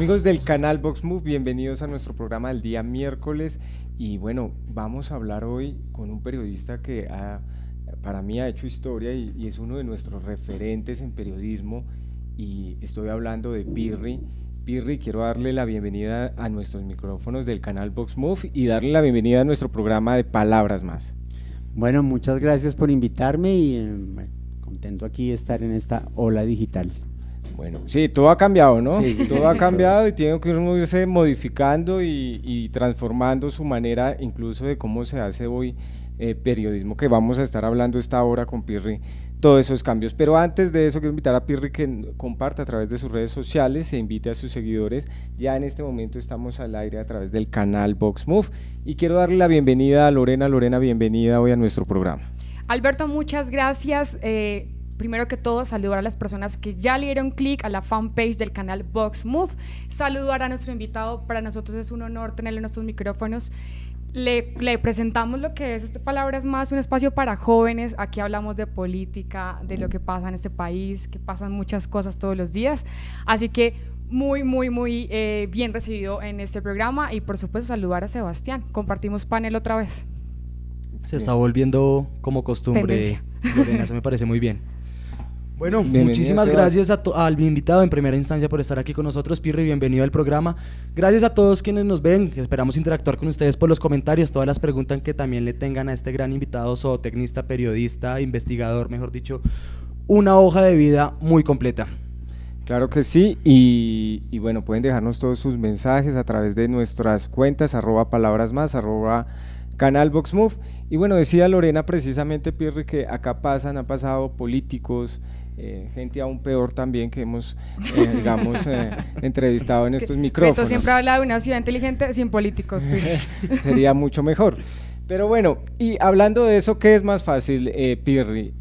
Amigos del canal Vox Move, bienvenidos a nuestro programa del día miércoles. Y bueno, vamos a hablar hoy con un periodista que para mí ha hecho historia y es uno de nuestros referentes en periodismo, y estoy hablando de Pirri. Pirri, quiero darle la bienvenida a nuestros micrófonos del canal Vox Move y darle la bienvenida a nuestro programa de Palabras Más. Bueno, muchas gracias por invitarme y contento aquí de estar en esta ola digital. Bueno, sí, todo ha cambiado, ¿no? Sí. Todo ha cambiado y tiene que irse modificando y transformando su manera, incluso de cómo se hace hoy periodismo, que vamos a estar hablando esta hora con Pirri, todos esos cambios. Pero antes de eso quiero invitar a Pirri que comparta a través de sus redes sociales, se invite a sus seguidores. Ya en este momento estamos al aire a través del canal Vox Move y quiero darle la bienvenida a Lorena. Lorena, bienvenida hoy a nuestro programa. Alberto, muchas gracias. Primero que todo, saludar a las personas que ya le dieron clic a la fanpage del canal Vox Move, saludar a nuestro invitado. Para nosotros es un honor tenerle en nuestros micrófonos. Le presentamos lo que es Palabras Más, un espacio para jóvenes. Aquí hablamos de política, de lo que pasa en este país, que pasan muchas cosas todos los días, así que muy bien recibido en este programa. Y por supuesto saludar a Sebastián, compartimos panel otra vez. Se está volviendo como costumbre, Tendencia. Lorena, eso me parece muy bien. Bueno, Bienvenido, muchísimas gracias al invitado en primera instancia por estar aquí con nosotros. Pirri, bienvenido al programa. Gracias a todos quienes nos ven, esperamos interactuar con ustedes por los comentarios, todas las preguntas que también le tengan a este gran invitado, zootecnista, periodista, investigador, mejor dicho, una hoja de vida muy completa. Claro que sí, y bueno, pueden dejarnos todos sus mensajes a través de nuestras cuentas, @palabrasmas, @canal Vox Move. Y bueno, decía Lorena precisamente, Pirri, que acá han pasado políticos, gente aún peor también que hemos, entrevistado en estos micrófonos. Beto siempre habla de una ciudad inteligente sin políticos. Sería mucho mejor. Pero bueno, y hablando de eso, ¿qué es más fácil, Pirri?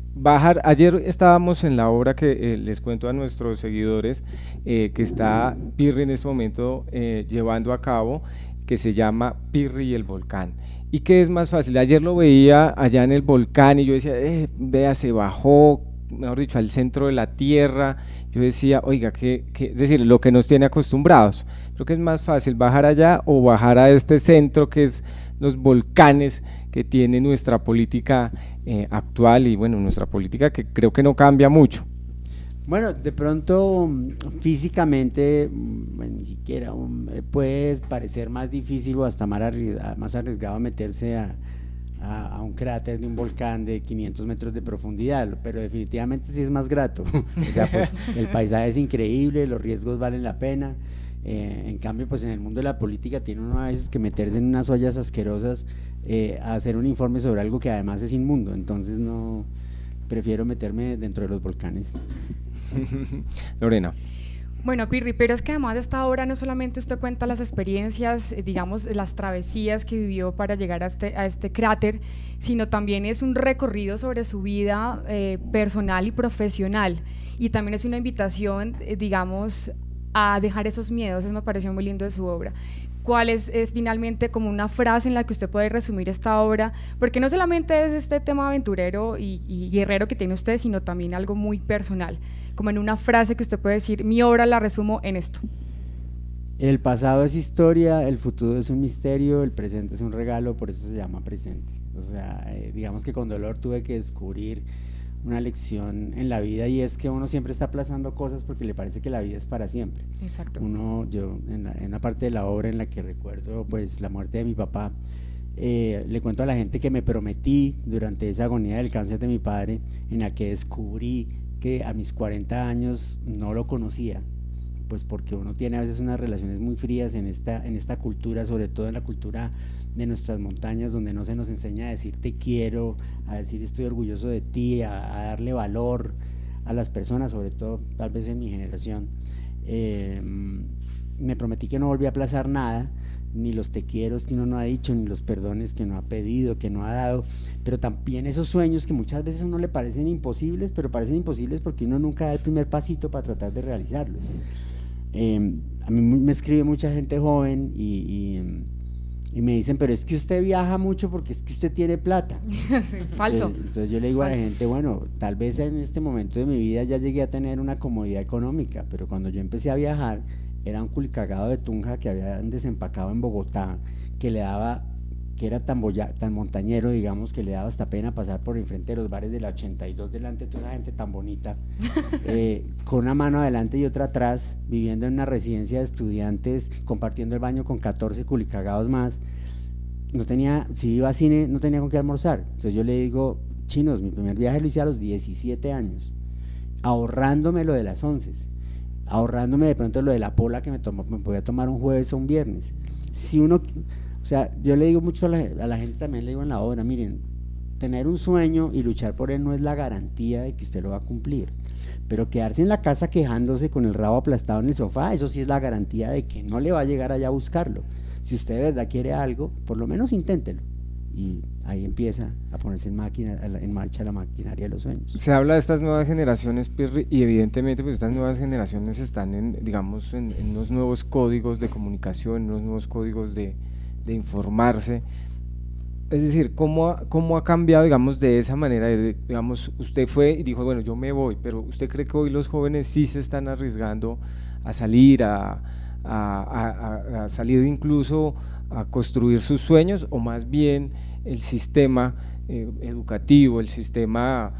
Ayer estábamos en la obra que les cuento a nuestros seguidores, que está Pirri en este momento llevando a cabo, que se llama Pirri y el volcán. ¿Y qué es más fácil? Ayer lo veía allá en el volcán y yo decía, vea, se bajó, mejor dicho, al centro de la tierra. Yo decía, oiga, es decir, lo que nos tiene acostumbrados. Creo que es más fácil bajar allá o bajar a este centro que es los volcanes que tiene nuestra política actual, y bueno, nuestra política que creo que no cambia mucho. Bueno, de pronto físicamente ni siquiera puede parecer más difícil o hasta más arriesgado meterse a un cráter de un volcán de 500 metros de profundidad, pero definitivamente sí es más grato. O sea, pues el paisaje es increíble, los riesgos valen la pena. En cambio, pues en el mundo de la política tiene uno a veces que meterse en unas ollas asquerosas a hacer un informe sobre algo que además es inmundo, entonces no, prefiero meterme dentro de los volcanes. Lorena. Bueno, Pirri, pero es que además de esta obra no solamente usted cuenta las experiencias, digamos, las travesías que vivió para llegar a este cráter, sino también es un recorrido sobre su vida personal y profesional, y también es una invitación, digamos, a dejar esos miedos. Eso me pareció muy lindo de su obra. ¿Cuál es finalmente como una frase en la que usted puede resumir esta obra? Porque no solamente es este tema aventurero y guerrero que tiene usted, sino también algo muy personal, como en una frase que usted puede decir, mi obra la resumo en esto. El pasado es historia, el futuro es un misterio, el presente es un regalo, por eso se llama presente. O sea, digamos que con dolor tuve que descubrir una lección en la vida, y es que uno siempre está aplazando cosas porque le parece que la vida es para siempre. Exacto. Yo en una parte de la obra en la que recuerdo pues la muerte de mi papá, le cuento a la gente que me prometí durante esa agonía del cáncer de mi padre, en la que descubrí que a mis 40 años no lo conocía, pues porque uno tiene a veces unas relaciones muy frías en esta cultura, sobre todo en la cultura de nuestras montañas, donde no se nos enseña a decir te quiero, a decir estoy orgulloso de ti, a darle valor a las personas, sobre todo tal vez en mi generación. Me prometí que no volvía a aplazar nada, ni los te quieros que uno no ha dicho, ni los perdones que no ha pedido, que no ha dado, pero también esos sueños que muchas veces a uno le parecen imposibles, pero parecen imposibles porque uno nunca da el primer pasito para tratar de realizarlos. A mí me escribe mucha gente joven y me dicen, pero es que usted viaja mucho porque es que usted tiene plata. Falso. Entonces yo le digo a la gente, bueno, tal vez en este momento de mi vida ya llegué a tener una comodidad económica, pero cuando yo empecé a viajar era un culicagado de Tunja que habían desempacado en Bogotá, que le daba, que era tan montañero, digamos, que le daba hasta pena pasar por enfrente de los bares de la 82 delante de toda esa gente tan bonita, con una mano adelante y otra atrás, viviendo en una residencia de estudiantes, compartiendo el baño con 14 culicagados más. No tenía, si iba a cine, no tenía con qué almorzar. Entonces yo le digo, chinos, mi primer viaje lo hice a los 17 años, ahorrándome lo de las 11, ahorrándome de pronto lo de la pola que me podía tomar un jueves o un viernes. Si uno, o sea, yo le digo mucho a la gente, también le digo en la obra, miren, tener un sueño y luchar por él no es la garantía de que usted lo va a cumplir, pero quedarse en la casa quejándose con el rabo aplastado en el sofá, eso sí es la garantía de que no le va a llegar allá a buscarlo. Si usted de verdad quiere algo, por lo menos inténtelo. Y ahí empieza a ponerse en marcha la maquinaria de los sueños. Se habla de estas nuevas generaciones, Pirri, y evidentemente pues estas nuevas generaciones están digamos, en unos nuevos códigos de comunicación, en unos nuevos códigos de informarse. Es decir, ¿cómo ha cambiado, digamos, de esa manera? Digamos, usted fue y dijo, bueno, yo me voy, pero ¿usted cree que hoy los jóvenes sí se están arriesgando a salir, a salir incluso a construir sus sueños, o más bien el sistema educativo, el sistema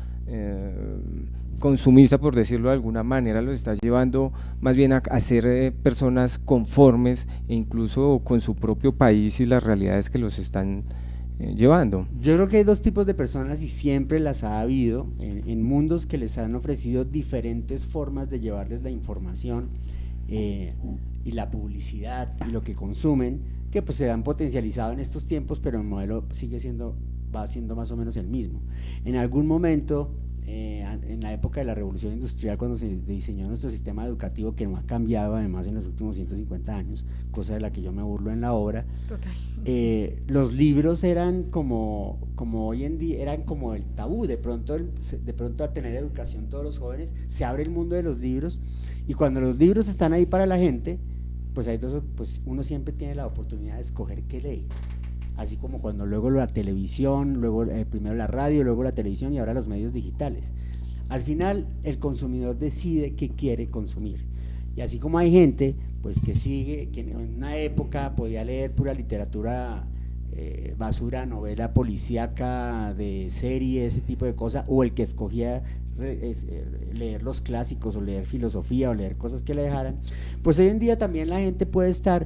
consumista, por decirlo de alguna manera, los está llevando más bien a ser personas conformes e incluso con su propio país y las realidades que los están llevando? Yo creo que hay dos tipos de personas y siempre las ha habido en mundos que les han ofrecido diferentes formas de llevarles la información y la publicidad y lo que consumen, que pues se han potencializado en estos tiempos, pero el modelo va siendo más o menos el mismo. En algún momento, en la época de la revolución industrial, cuando se diseñó nuestro sistema educativo, que no ha cambiado además en los últimos 150 años, cosa de la que yo me burlo en la obra. Total. Los libros eran como hoy en día, eran como el tabú. De pronto a tener educación todos los jóvenes, se abre el mundo de los libros, y cuando los libros están ahí para la gente, pues uno siempre tiene la oportunidad de escoger qué lee. Así como cuando luego la televisión, luego primero la radio, luego la televisión y ahora los medios digitales. Al final el consumidor decide qué quiere consumir. Y así como hay gente pues que en una época podía leer pura literatura basura, novela policíaca de serie, ese tipo de cosas, o el que escogía leer los clásicos o leer filosofía o leer cosas que le dejaran, pues hoy en día también la gente puede estar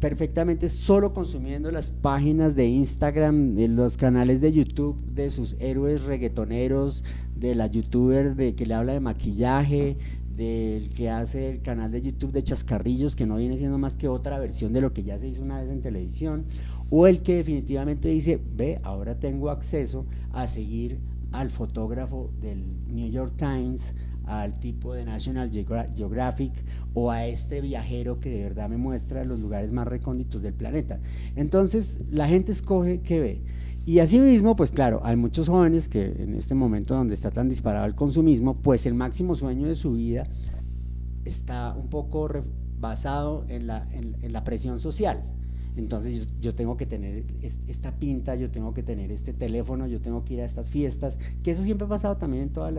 perfectamente solo consumiendo las páginas de Instagram, de los canales de YouTube de sus héroes reggaetoneros, de la youtuber que le habla de maquillaje, del que hace el canal de YouTube de chascarrillos, que no viene siendo más que otra versión de lo que ya se hizo una vez en televisión, o el que definitivamente dice, ahora tengo acceso a seguir al fotógrafo del New York Times, al tipo de National Geographic, o a este viajero que de verdad me muestra los lugares más recónditos del planeta. Entonces la gente escoge qué ve. Y asimismo, pues claro, hay muchos jóvenes que en este momento donde está tan disparado el consumismo, pues el máximo sueño de su vida está un poco basado en la presión social. Entonces yo tengo que tener esta pinta, yo tengo que tener este teléfono, yo tengo que ir a estas fiestas, que eso siempre ha pasado también en todo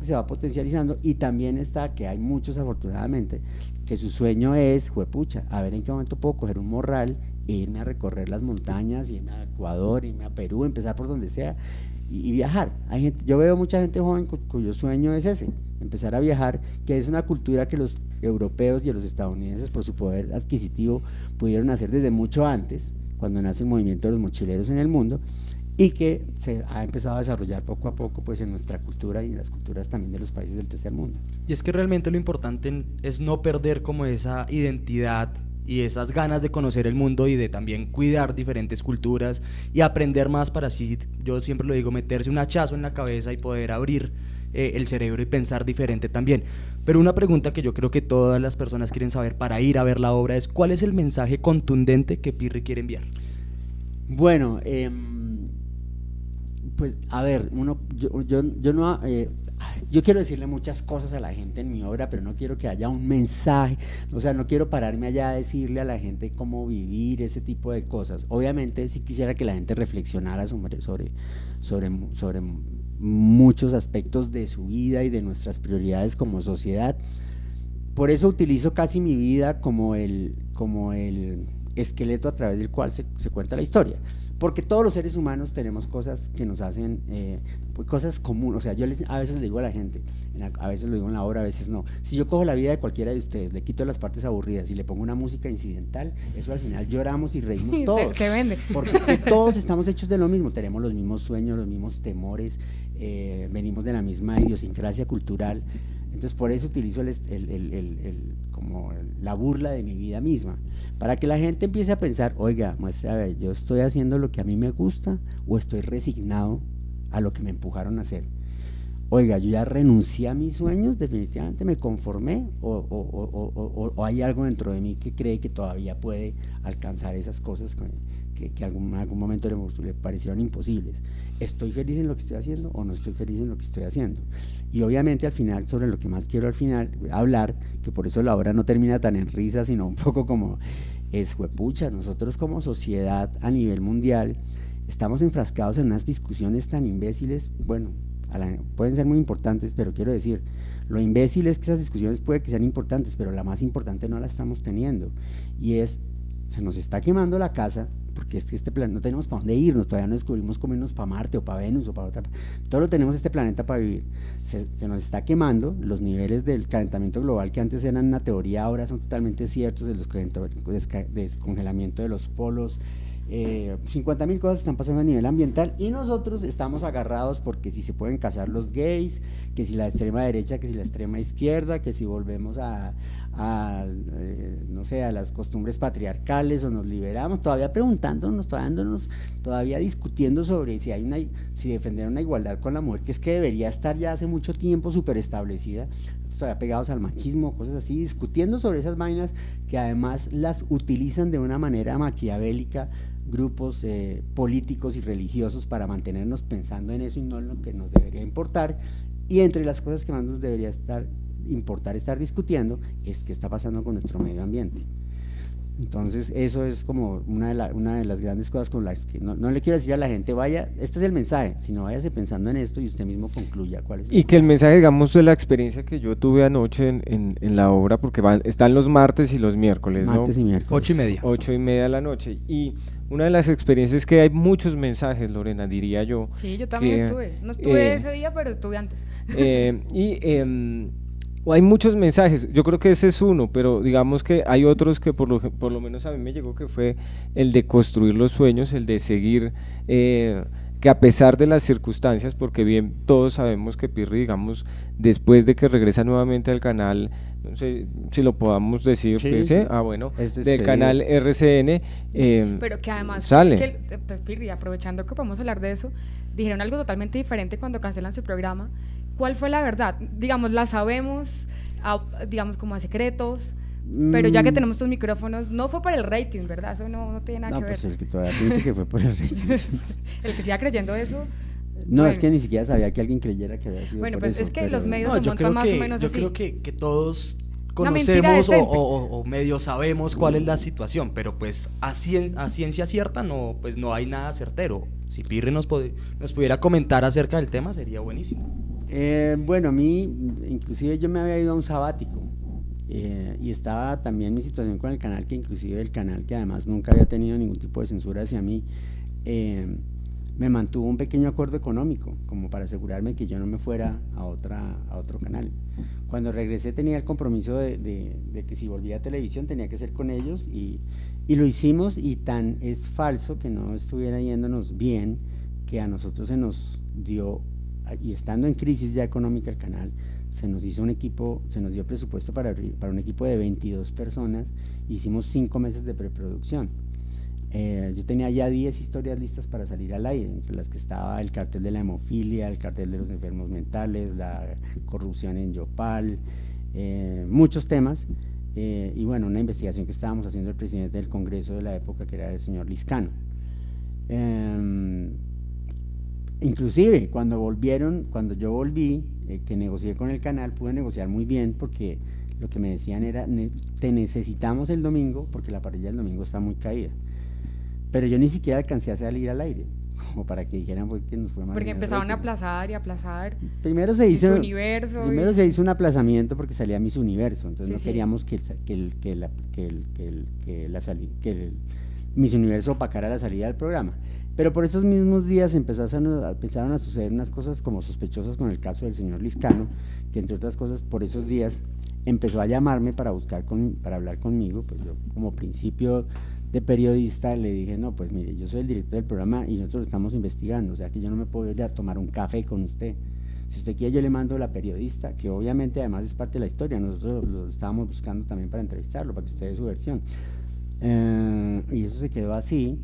que se va potencializando. Y también está que hay muchos, afortunadamente, que su sueño es, juepucha, a ver en qué momento puedo coger un morral e irme a recorrer las montañas, irme a Ecuador, irme a Perú, empezar por donde sea y viajar. Yo veo mucha gente joven cuyo sueño es ese, empezar a viajar, que es una cultura que los europeos y los estadounidenses, por su poder adquisitivo, pudieron hacer desde mucho antes, cuando nace el movimiento de los mochileros en el mundo, y que se ha empezado a desarrollar poco a poco pues en nuestra cultura y en las culturas también de los países del tercer mundo. Y es que realmente lo importante es no perder como esa identidad y esas ganas de conocer el mundo y de también cuidar diferentes culturas y aprender más, para así, yo siempre lo digo, meterse un hachazo en la cabeza y poder abrir el cerebro y pensar diferente también. Pero una pregunta que yo creo que todas las personas quieren saber para ir a ver la obra es: ¿cuál es el mensaje contundente que Pirri quiere enviar? Bueno, pues a ver, yo quiero decirle muchas cosas a la gente en mi obra, pero no quiero que haya un mensaje, o sea, no quiero pararme allá a decirle a la gente cómo vivir, ese tipo de cosas. Obviamente sí quisiera que la gente reflexionara sobre muchos aspectos de su vida y de nuestras prioridades como sociedad, por eso utilizo casi mi vida como el esqueleto a través del cual se cuenta la historia. Porque todos los seres humanos tenemos cosas que nos hacen, cosas comunes. O sea, a veces le digo a la gente, a veces lo digo en la obra, a veces no. Si yo cojo la vida de cualquiera de ustedes, le quito las partes aburridas y le pongo una música incidental, eso al final lloramos y reímos todos. Se vende. Porque es que todos estamos hechos de lo mismo, tenemos los mismos sueños, los mismos temores, venimos de la misma idiosincrasia cultural. Entonces por eso utilizo la burla de mi vida misma, para que la gente empiece a pensar, oiga, muestra, a ver, yo estoy haciendo lo que a mí me gusta o estoy resignado a lo que me empujaron a hacer. Oiga, yo ya renuncié a mis sueños, definitivamente me conformé o hay algo dentro de mí que cree que todavía puede alcanzar esas cosas que en algún momento le parecieron imposibles. ¿Estoy feliz en lo que estoy haciendo o no estoy feliz en lo que estoy haciendo? Y obviamente al final, sobre lo que más quiero al final hablar, que por eso la obra no termina tan en risa, sino un poco como juepucha, nosotros como sociedad a nivel mundial estamos enfrascados en unas discusiones tan imbéciles, bueno, pueden ser muy importantes, pero quiero decir, lo imbécil es que esas discusiones puede que sean importantes, pero la más importante no la estamos teniendo, y se nos está quemando la casa, porque es que este planeta no tenemos para dónde irnos, todavía no descubrimos cómo irnos para Marte o para Venus o para otra, todo tenemos este planeta para vivir, se nos está quemando, los niveles del calentamiento global que antes eran una teoría ahora son totalmente ciertos, de los descongelamiento de los polos, 50.000 cosas están pasando a nivel ambiental y nosotros estamos agarrados porque si se pueden casar los gays, que si la extrema derecha, que si la extrema izquierda, que si volvemos no sé, a las costumbres patriarcales o nos liberamos, todavía preguntándonos, todavía discutiendo sobre si defender una igualdad con la mujer, que es que debería estar ya hace mucho tiempo súper establecida, todavía pegados al machismo, cosas así, discutiendo sobre esas vainas que además las utilizan de una manera maquiavélica grupos políticos y religiosos para mantenernos pensando en eso y no en lo que nos debería importar. Y entre las cosas que más nos debería importar estar discutiendo es qué está pasando con nuestro medio ambiente. Entonces eso es como una de las grandes cosas con las que no le quiero decir a la gente, vaya, este es el mensaje, sino váyase pensando en esto y usted mismo concluya cuál es el mensaje. Que el mensaje, digamos, de la experiencia que yo tuve anoche en la obra, porque están los martes y los miércoles, martes ¿no? y miércoles. 8:30. 8:30 de la noche. Y una de las experiencias es que hay muchos mensajes, Lorena, diría yo. Sí, yo también estuve. No estuve ese día, pero estuve antes. Hay muchos mensajes, yo creo que ese es uno, pero digamos que hay otros que por lo menos a mí me llegó, que fue el de construir los sueños, el de seguir, que a pesar de las circunstancias, porque bien todos sabemos que Pirri, digamos, después de que regresa nuevamente al canal, no sé si lo podamos decir, sí, pues, sí. Bueno, del canal RCN, pero que además sale. Pues Pirri, aprovechando que podemos hablar de eso, dijeron algo totalmente diferente cuando cancelan su programa. ¿Cuál fue la verdad? Digamos, la sabemos, digamos, como a secretos, pero ya que tenemos estos micrófonos, no fue por el rating, ¿verdad? Eso no tiene nada que ver. No, pues el que todavía piensa que fue por el rating. El que siga creyendo eso. No, bueno. Es que ni siquiera sabía que alguien creyera que había sido bueno, por pues eso. es que los medios No, se montan más o menos yo así. creo que todos Una mentira conocemos decente. o medio sabemos cuál es la situación, pero pues a ciencia cierta no hay nada certero. Si Pirri nos pudiera comentar acerca del tema, sería buenísimo. Bueno, a mí, inclusive yo me había ido a un sabático y estaba también mi situación con el canal, que inclusive el canal, que además nunca había tenido ningún tipo de censura hacia mí, me mantuvo un pequeño acuerdo económico como para asegurarme que yo no me fuera a otro canal. Cuando regresé tenía el compromiso de que si volvía a televisión tenía que ser con ellos y lo hicimos, y tan es falso que no estuviera yéndonos bien que a nosotros se nos dio, y estando en crisis ya económica el canal, se nos dio presupuesto para un equipo de 22 personas, hicimos 5 meses de preproducción. Yo tenía ya 10 historias listas para salir al aire, entre las que estaba el cartel de la hemofilia, el cartel de los enfermos mentales, la corrupción en Yopal, muchos temas, y bueno, una investigación que estábamos haciendo el presidente del Congreso de la época, que era el señor Liscano. Inclusive cuando yo volví, que negocié con el canal, pude negociar muy bien, porque lo que me decían era, te necesitamos el domingo porque la parrilla del domingo está muy caída, pero yo ni siquiera alcancé a salir al aire. como para que dijeran que nos fue mal. Porque en el empezaron a rating. aplazar y aplazar. Primero se hizo, Miss Universo primero y- se hizo un aplazamiento porque salía Miss Universo, entonces Sí, no sí. queríamos que el Miss Universo opacara la salida del programa. Pero por esos mismos días empezaron a suceder unas cosas como sospechosas con el caso del señor Liscano, que entre otras cosas por esos días empezó a llamarme para para hablar conmigo. Pues yo, como principio de periodista, le dije: no, pues mire, yo soy el director del programa y nosotros lo estamos investigando, o sea que yo no me puedo ir a tomar un café con usted. Si usted quiere, yo le mando a la periodista, que obviamente además es parte de la historia, nosotros lo estábamos buscando también para entrevistarlo, para que usted dé su versión. Y eso se quedó así,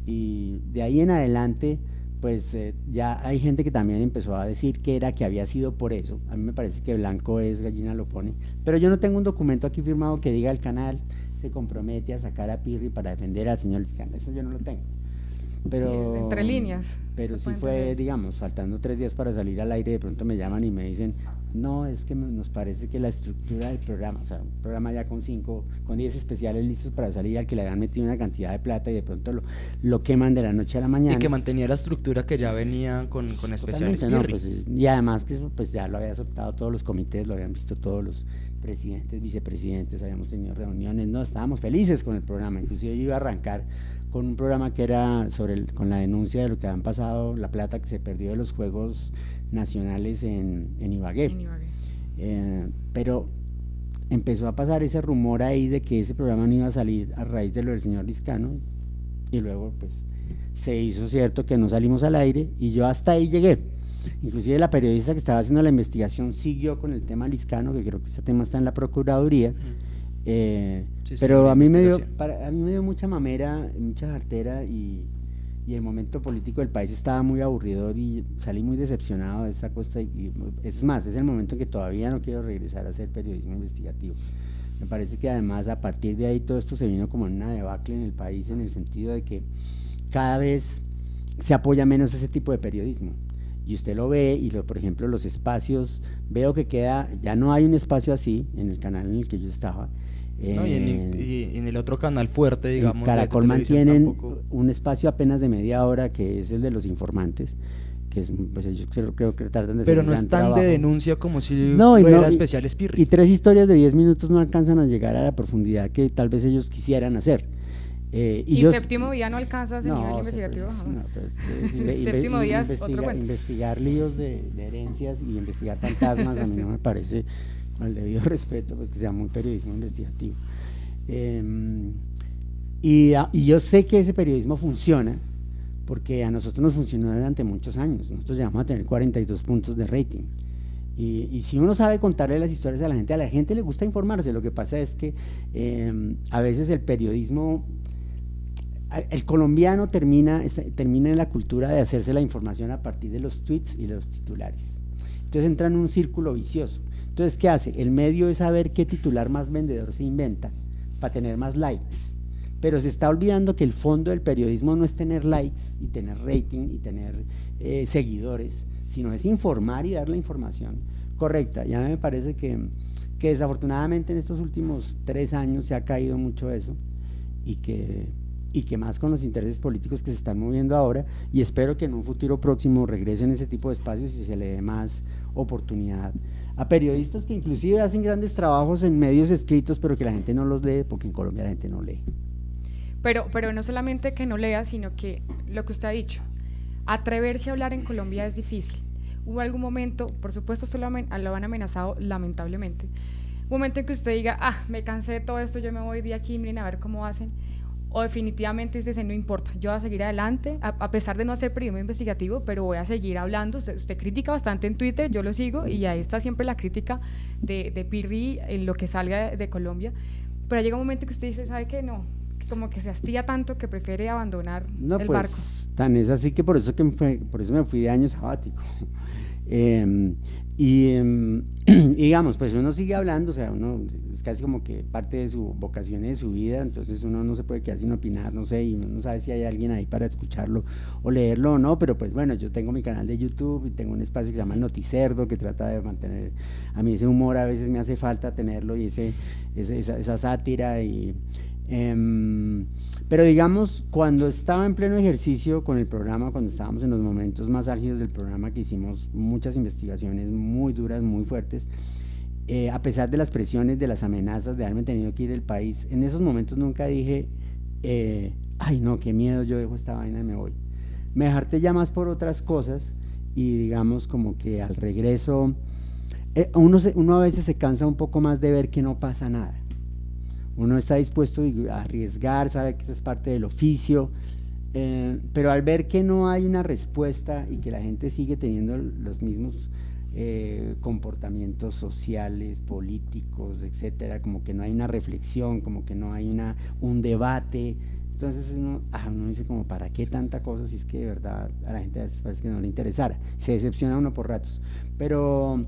y de ahí en adelante pues ya hay gente que también empezó a decir que había sido por eso. A mí me parece que blanco es, gallina lo pone, pero yo no tengo un documento aquí firmado que diga: el canal se compromete a sacar a Pirri para defender al señor Liscano. Eso yo no lo tengo, pero Sí, entre líneas. pero se sí puede fue, entender. digamos, faltando 3 días para salir al aire, de pronto me llaman y me dicen: no, es que nos parece que la estructura del programa, o sea, un programa ya con 10 especiales listos para salir, al que le habían metido una cantidad de plata y de pronto lo queman de la noche a la mañana. Y que mantenía la estructura que ya venía con especiales Totalmente, no, Pirri. pues, y además que eso, pues ya lo había aceptado todos los comités, lo habían visto todos los presidentes, vicepresidentes, habíamos tenido reuniones, no, estábamos felices con el programa. Inclusive yo iba a arrancar con un programa que era con la denuncia de lo que habían pasado, la plata que se perdió de los Juegos Nacionales en Ibagué. En Ibagué. Pero empezó a pasar ese rumor ahí de que ese programa no iba a salir a raíz de lo del señor Liscano, y luego pues se hizo cierto que no salimos al aire, y yo hasta ahí llegué. Inclusive la periodista que estaba haciendo la investigación siguió con el tema Liscano, que creo que ese tema está en la Procuraduría. Sí, Pero la a mí me dio investigación. mucha mamera, mucha jartera, y el momento político del país estaba muy aburridor y salí muy decepcionado de esa cosa, y es más, es el momento en que todavía no quiero regresar a hacer periodismo investigativo. Me parece que además a partir de ahí todo esto se vino como en una debacle en el país, en el sentido de que cada vez se apoya menos ese tipo de periodismo. Y usted lo ve, y por ejemplo los espacios, veo que ya no hay un espacio así en el canal en el que yo estaba. No, y en el otro canal fuerte, digamos, En de Caracol televisión mantienen tampoco. un espacio apenas de media hora, que es el de los informantes, que es, pues ellos creo que tratan de hacer Pero un no gran es tan trabajo. de denuncia como si No, y fuera no, especiales Pirri. Y 3 historias de 10 minutos no alcanzan a llegar a la profundidad que tal vez ellos quisieran hacer. Y Séptimo Día no alcanza a ese nivel investigativo jamás. No, pues, Séptimo Día es otro cuento. investigar líos de herencias y investigar fantasmas, a mí no me parece, con el debido respeto, pues que sea muy periodismo investigativo. Y yo sé que ese periodismo funciona, porque a nosotros nos funcionó durante muchos años. Nosotros llegamos a tener 42 puntos de rating. Y si uno sabe contarle las historias a la gente le gusta informarse. Lo que pasa es que a veces el periodismo, el colombiano termina en la cultura de hacerse la información a partir de los tweets y los titulares. Entonces entra en un círculo vicioso. Entonces, ¿qué hace? El medio es saber qué titular más vendedor se inventa para tener más likes. Pero se está olvidando que el fondo del periodismo no es tener likes y tener rating y tener seguidores, sino es informar y dar la información correcta. Ya me parece que desafortunadamente en estos últimos 3 años se ha caído mucho eso, y que más con los intereses políticos que se están moviendo ahora, y espero que en un futuro próximo regresen ese tipo de espacios y se le dé más oportunidad a periodistas que inclusive hacen grandes trabajos en medios escritos, pero que la gente no los lee, porque en Colombia la gente no lee. Pero no solamente que no lea, sino que lo que usted ha dicho, atreverse a hablar en Colombia es difícil. Hubo algún momento, por supuesto esto lo han amenazado lamentablemente, un momento en que usted diga: me cansé de todo esto, yo me voy de aquí, miren a ver cómo hacen, o definitivamente usted dice: no importa, yo voy a seguir adelante, a pesar de no hacer periodismo investigativo, pero voy a seguir hablando. Usted critica bastante en Twitter, yo lo sigo, y ahí está siempre la crítica de Pirri en lo que salga de Colombia, pero llega un momento que usted dice: ¿sabe qué? No, como que se hastía tanto que prefiere abandonar No, el pues, barco. Tan es así que por eso me fui de año sabático. Y digamos, pues uno sigue hablando, o sea, uno es casi como que parte de su vocación y de su vida, entonces uno no se puede quedar sin opinar, no sé, y uno no sabe si hay alguien ahí para escucharlo o leerlo o no, pero pues bueno, yo tengo mi canal de YouTube y tengo un espacio que se llama El Noticerdo, que trata de mantener, a mí ese humor a veces me hace falta tenerlo, y esa sátira, y Pero digamos, cuando estaba en pleno ejercicio con el programa, cuando estábamos en los momentos más álgidos del programa, que hicimos muchas investigaciones muy duras, muy fuertes, a pesar de las presiones, de las amenazas de haberme tenido que ir del país, en esos momentos nunca dije, ay no, qué miedo, yo dejo esta vaina y me voy. Me harté ya más por otras cosas y digamos como que al regreso, uno a veces se cansa un poco más de ver que no pasa nada. Uno está dispuesto a arriesgar, sabe que eso es parte del oficio, pero al ver que no hay una respuesta y que la gente sigue teniendo los mismos comportamientos sociales, políticos, etcétera, como que no hay una reflexión, como que no hay un debate, entonces uno dice como, ¿para qué tanta cosa si es que de verdad a la gente a veces parece que no le interesara? Se decepciona uno por ratos, pero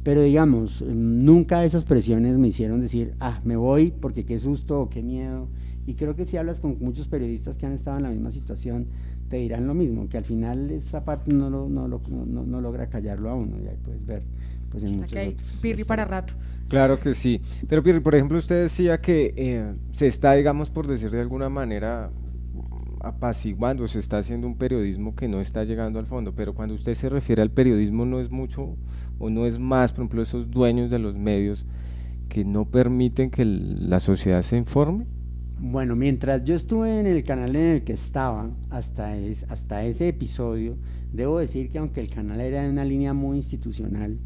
digamos, nunca esas presiones me hicieron decir, me voy porque qué susto o qué miedo, y creo que si hablas con muchos periodistas que han estado en la misma situación, te dirán lo mismo, que al final esa parte no logra callarlo a uno, y ahí puedes ver pues en muchos otros. Pirri para rato. Claro que sí, pero Pirri, por ejemplo, usted decía que se está, digamos, por decir de alguna manera, apaciguando, se está haciendo un periodismo que no está llegando al fondo, pero cuando usted se refiere al periodismo, no es mucho o no es más, por ejemplo, esos dueños de los medios que no permiten que la sociedad se informe. Bueno, mientras yo estuve en el canal en el que estaba, hasta ese episodio, debo decir que aunque el canal era de una línea muy institucional,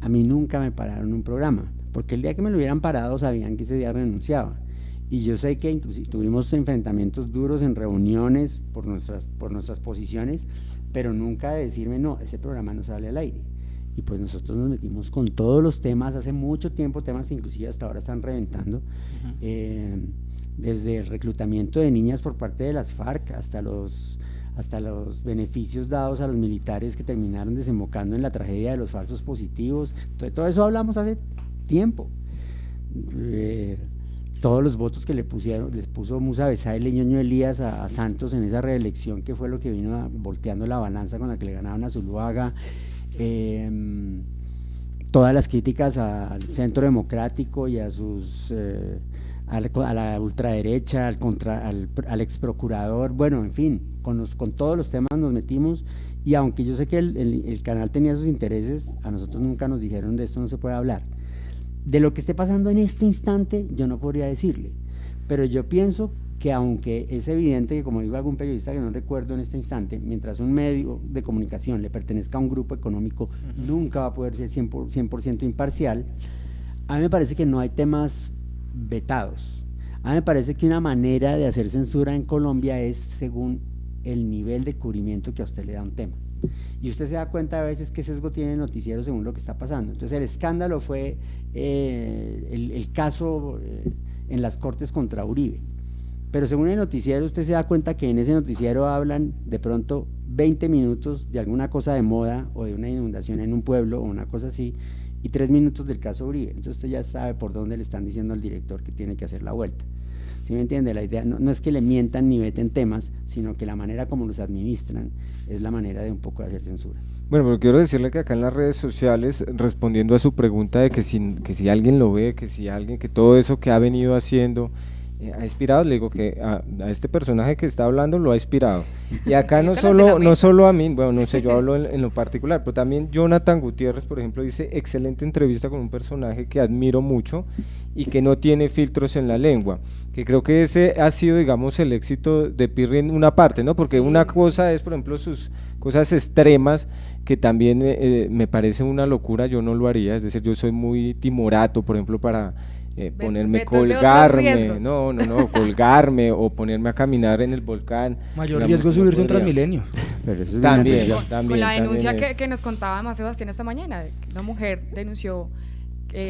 a mí nunca me pararon un programa, porque el día que me lo hubieran parado sabían que ese día renunciaba. Y yo sé que inclusive tuvimos enfrentamientos duros en reuniones por nuestras posiciones, pero nunca de decirme, no, ese programa no sale al aire. Y pues nosotros nos metimos con todos los temas, hace mucho tiempo, temas que inclusive hasta ahora están reventando, desde el reclutamiento de niñas por parte de las FARC hasta los beneficios dados a los militares que terminaron desembocando en la tragedia de los falsos positivos. Todo eso hablamos hace tiempo. Todos los votos que les puso Musa Besaile y Ñoño Elías a Santos en esa reelección, que fue lo que vino volteando la balanza con la que le ganaban a Zuluaga, todas las críticas al Centro Democrático y a la ultraderecha, al ex procurador, bueno, en fin, con todos los temas nos metimos, y aunque yo sé que el canal tenía sus intereses, a nosotros nunca nos dijeron de esto no se puede hablar. De lo que esté pasando en este instante yo no podría decirle, pero yo pienso que aunque es evidente que, como digo algún periodista que no recuerdo en este instante, mientras un medio de comunicación le pertenezca a un grupo económico, nunca va a poder ser 100% imparcial. A mí me parece que no hay temas vetados. A mí me parece que una manera de hacer censura en Colombia es según el nivel de cubrimiento que a usted le da un tema. Y usted se da cuenta a veces qué sesgo tiene el noticiero según lo que está pasando. Entonces el escándalo fue el caso en las Cortes contra Uribe, pero según el noticiero usted se da cuenta que en ese noticiero hablan de pronto 20 minutos de alguna cosa de moda o de una inundación en un pueblo o una cosa así, y 3 minutos del caso Uribe. Entonces usted ya sabe por dónde le están diciendo al director que tiene que hacer la vuelta. ¿Sí me entiende? La idea no es que le mientan ni veten temas, sino que la manera como los administran es la manera de un poco de hacer censura. Bueno, pero quiero decirle que acá en las redes sociales, respondiendo a su pregunta de que si alguien lo ve, que todo eso que ha venido haciendo ha inspirado, le digo que a este personaje que está hablando lo ha inspirado. Y acá no solo a mí, bueno, no sé, yo hablo en lo particular, pero también Jonathan Gutiérrez, por ejemplo, dice excelente entrevista con un personaje que admiro mucho y que no tiene filtros en la lengua, que creo que ese ha sido, digamos, el éxito de Pirri en una parte, ¿no? Porque una cosa es, por ejemplo, sus cosas extremas, que también me parece una locura, yo no lo haría, es decir, yo soy muy timorato, por ejemplo, para ponerme, colgarme, colgarme o ponerme a caminar en el volcán. Mayor riesgo subirse en Transmilenio. Pero eso también, con la denuncia que nos contaba además Sebastián esta mañana, una mujer denunció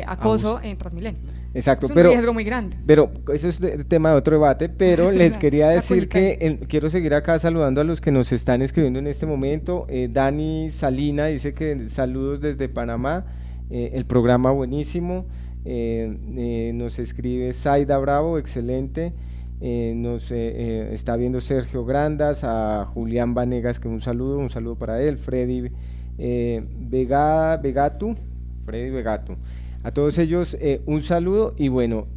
acoso en Transmilenio. Exacto, es un riesgo muy grande. Pero eso es tema de otro debate, pero les quería decir que quiero seguir acá saludando a los que nos están escribiendo en este momento. Dani Salina dice que saludos desde Panamá, el programa buenísimo. Nos escribe Zaida Bravo, excelente. Nos está viendo Sergio Grandas, a Julián Vanegas, que un saludo para él. Freddy Vegatu, a todos ellos un saludo. Y bueno,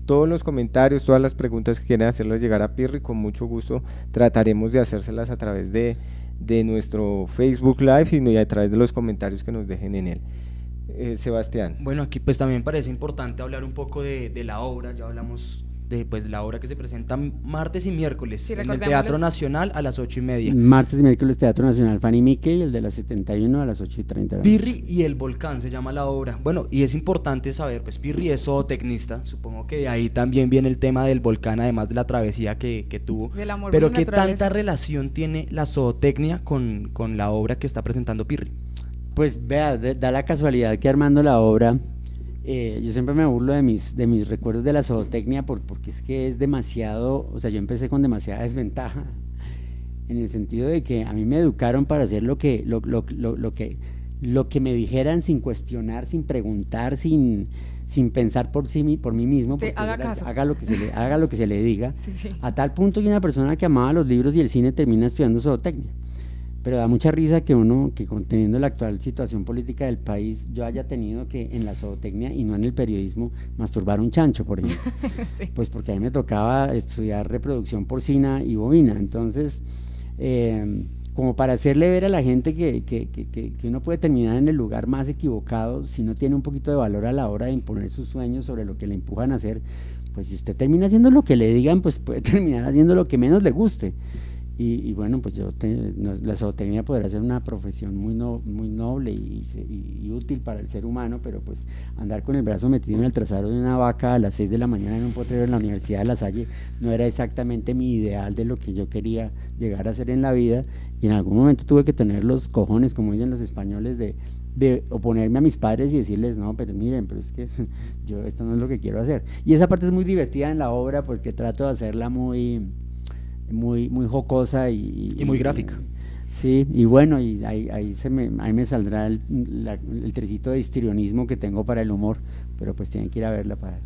todos los comentarios, todas las preguntas que quieren hacerles llegar a Pirri, con mucho gusto trataremos de hacérselas a través de nuestro Facebook Live y a través de los comentarios que nos dejen en él. Sebastián. Bueno, aquí pues también parece importante hablar un poco de la obra. Ya hablamos de pues la obra que se presenta martes y miércoles, Sí, en el Teatro Nacional a las 8:30. Martes y miércoles Teatro Nacional Fanny Mickey, el de las 71 a las 8:30. Pirri y el volcán se llama la obra. Bueno, y es importante saber, pues Pirri es zootecnista, supongo que de ahí también viene el tema del volcán, además de la travesía que tuvo. Del amor Pero por la ¿qué naturaleza. tanta relación tiene la zootecnia con la obra que está presentando Pirri? Pues vea, da la casualidad que armando la obra, yo siempre me burlo de mis recuerdos de la zootecnia porque es que es demasiado, o sea, yo empecé con demasiada desventaja, en el sentido de que a mí me educaron para hacer lo que me dijeran, sin cuestionar, sin preguntar, sin pensar por mí mismo, porque haga caso. haga lo que se le diga, Sí. a tal punto que una persona que amaba los libros y el cine termina estudiando zootecnia. Pero da mucha risa que teniendo la actual situación política del país, yo haya tenido que en la zootecnia y no en el periodismo masturbar un chancho, por ejemplo. Sí. Pues porque a mí me tocaba estudiar reproducción porcina y bovina. Entonces, como para hacerle ver a la gente que uno puede terminar en el lugar más equivocado si no tiene un poquito de valor a la hora de imponer sus sueños sobre lo que le empujan a hacer, pues si usted termina haciendo lo que le digan, pues puede terminar haciendo lo que menos le guste. Y bueno, pues la zootecnia podrá ser una profesión muy noble y útil para el ser humano, pero pues andar con el brazo metido en el trasero de una vaca a las 6 de la mañana en un potrero en la Universidad de La Salle no era exactamente mi ideal de lo que yo quería llegar a hacer en la vida, y en algún momento tuve que tener los cojones, como dicen los españoles, de oponerme a mis padres y decirles, no, pero miren, pero es que yo esto no es lo que quiero hacer. Y esa parte es muy divertida en la obra porque trato de hacerla muy jocosa y muy gráfica. Sí, y bueno, y ahí me saldrá el tricito de histrionismo que tengo para el humor, pero pues tienen que ir a verla para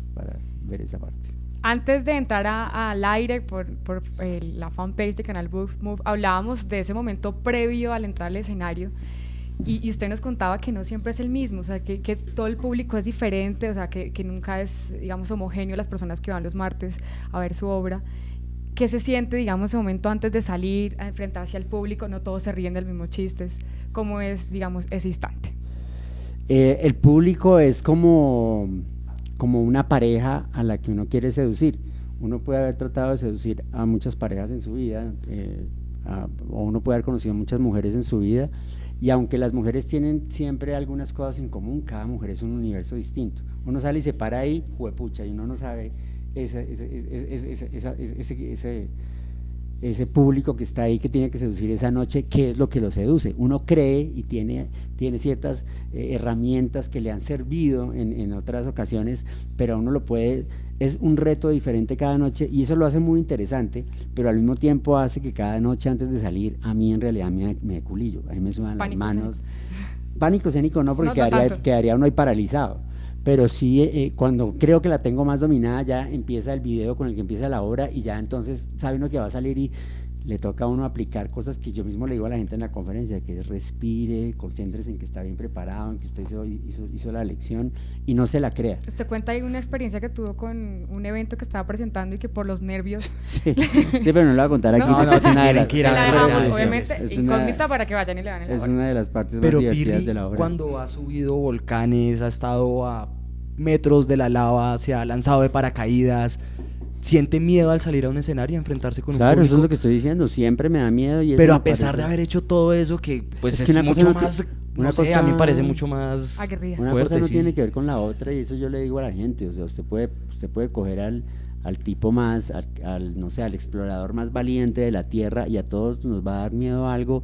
ver esa parte. Antes de entrar al aire por la fanpage de Canal Books Move, hablábamos de ese momento previo al entrar al escenario, y usted nos contaba que no siempre es el mismo, o sea, que todo el público es diferente, o sea, que nunca es, digamos, homogéneo las personas que van los martes a ver su obra. ¿Qué se siente, digamos, ese momento antes de salir a enfrentarse al público? No todos se ríen del mismo chistes. ¿Cómo es, digamos, ese instante? El público es como una pareja a la que uno quiere seducir. Uno puede haber tratado de seducir a muchas parejas en su vida, o uno puede haber conocido a muchas mujeres en su vida, y aunque las mujeres tienen siempre algunas cosas en común, cada mujer es un universo distinto. Uno sale y se para ahí, juepucha, y uno no sabe ese público que está ahí, que tiene que seducir esa noche, qué es lo que lo seduce. Uno cree y tiene ciertas herramientas que le han servido en otras ocasiones, pero uno lo puede, es un reto diferente cada noche, y eso lo hace muy interesante, pero al mismo tiempo hace que cada noche antes de salir, a mí en realidad me dé culillo, a mí me sudan las manos. Pánico escénico no, porque quedaría uno ahí paralizado. Pero sí, cuando creo que la tengo más dominada, ya empieza el video con el que empieza la obra, y ya entonces sabe uno que va a salir y le toca a uno aplicar cosas que yo mismo le digo a la gente en la conferencia, que respire, concéntrese en que está bien preparado, en que usted hizo la lección y no se la crea. Usted cuenta ahí una experiencia que tuvo con un evento que estaba presentando y que por los nervios... Sí, pero no lo voy a contar aquí. No, es una de las, se la dejamos, es obviamente, incógnita para que vayan y le vean el es una de las partes más Pero divertidas Pirri, de la obra. cuando ha subido volcanes, ha estado a metros de la lava, se ha lanzado de paracaídas, ¿siente miedo al salir a un escenario y enfrentarse con un público? Claro, eso es lo que estoy diciendo, siempre me da miedo. Y pero a pesar de haber hecho todo eso, que pues es una mucho cosa más, una no sé, cosa a mí me parece mucho más aguerrida. Una fuerte, cosa no sí. tiene que ver con la otra, y eso yo le digo a la gente, o sea, usted puede coger al tipo más, no sé, al explorador más valiente de la Tierra, y a todos nos va a dar miedo a algo,